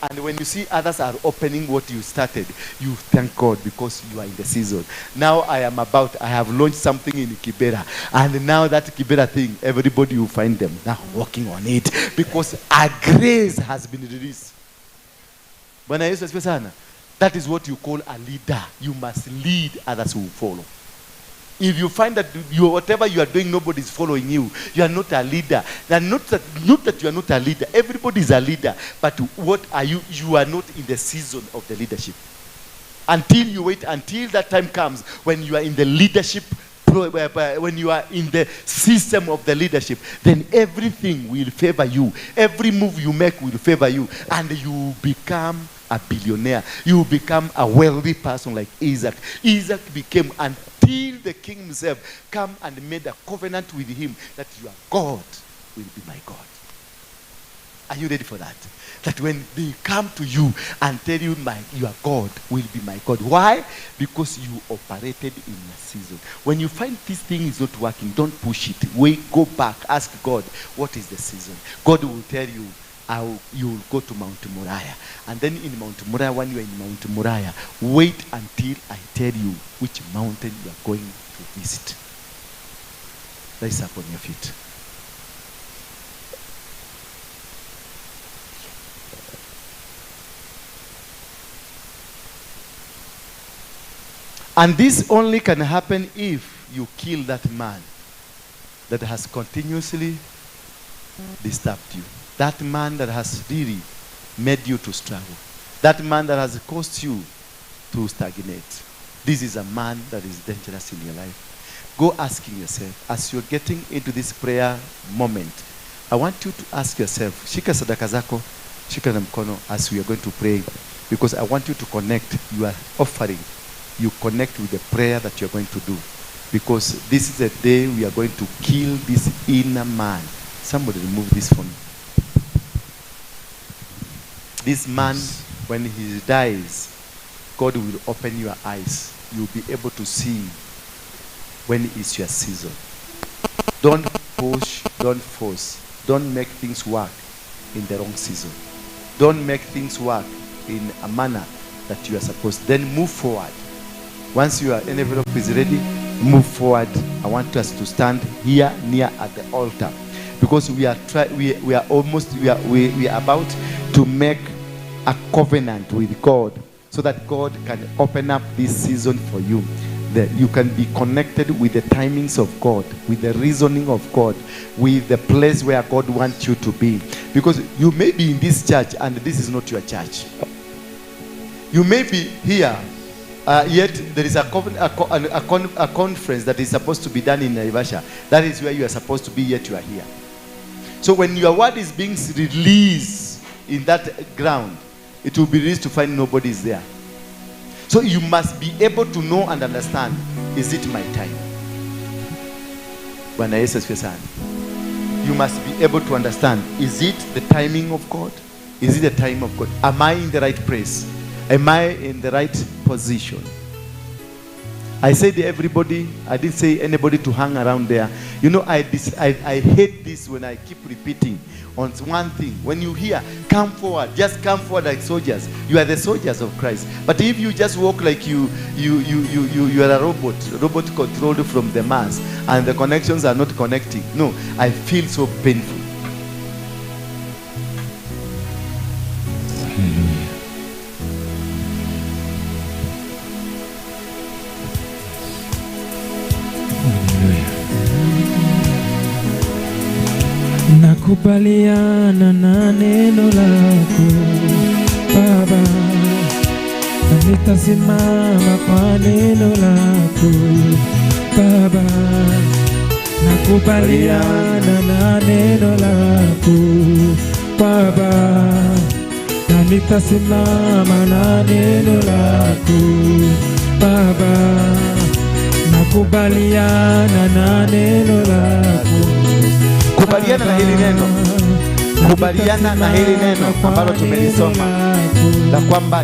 And when you see others are opening what you started, you thank God because you are in the season. Now I have launched something in Kibera. And now that Kibera thing, everybody will find them now working on it. Because a grace has been released. Bwana Yesu asifiwe sana. That is what you call a leader. You must lead, others who will follow. If you find that whatever you are doing, nobody is following you, you are not a leader. And not that you are not a leader. Everybody is a leader. But what are you? You are not in the season of the leadership. Until you wait, until that time comes when you are in the leadership, when you are in the system of the leadership, then everything will favor you. Every move you make will favor you. And you become a billionaire. You become a wealthy person like Isaac. Isaac became, until the king himself come and made a covenant with him that your God will be my God. Are you ready for that? That when they come to you and tell you your God will be my God. Why? Because you operated in a season. When you find this thing is not working, don't push it. Wait, go back, ask God, what is the season? God will tell you, you will go to Mount Moriah. And then in Mount Moriah, when you are in Mount Moriah, wait until I tell you which mountain you are going to visit. Rise up on your feet. And this only can happen if you kill that man that has continuously disturbed you. That man that has really made you to struggle. That man that has caused you to stagnate. This is a man that is dangerous in your life. Go asking yourself, as you're getting into this prayer moment, I want you to ask yourself, shika sadaka zako, shika na mkono as we are going to pray, because I want you to connect your offering. You connect with the prayer that you're going to do. Because this is the day we are going to kill this inner man. Somebody remove this from me. This man, when he dies, God will open your eyes. You'll be able to see when is your season. Don't push, don't force. Don't make things work in the wrong season. Don't make things work in a manner that you are supposed to. Then move forward. Once your envelope is ready, move forward. I want us to stand here near at the altar, because we are about to make a covenant with God, so that God can open up this season for you. That you can be connected with the timings of God, with the reasoning of God, with the place where God wants you to be. Because you may be in this church and this is not your church. You may be here. Yet there is a conference that is supposed to be done in Naivasha. That is where you are supposed to be, yet you are here. So when your word is being released in that ground, it will be released to find nobody is there. So you must be able to know and understand, is it my time? Bwana Yesu asifiwe sana. You must be able to understand, is it the timing of God? Is it the time of God? Am I in the right place? Am I in the right position? I said everybody, I didn't say anybody to hang around there. You know, I hate this when I keep repeating on one thing. When you hear, come forward, just come forward like soldiers. You are the soldiers of Christ. But if you just walk like you are a robot controlled from the mass, and the connections are not connecting. No, I feel so painful. nakubaliana na neno lako Baba, na nitasimama kwa neno lako Baba, nakubaliana na neno lako Baba, na nitasimama na neno lako Baba, nakubaliana na neno lako. Kubaliana na hili neno, kubaliana na hili neno ambalo tumelisoma la kwamba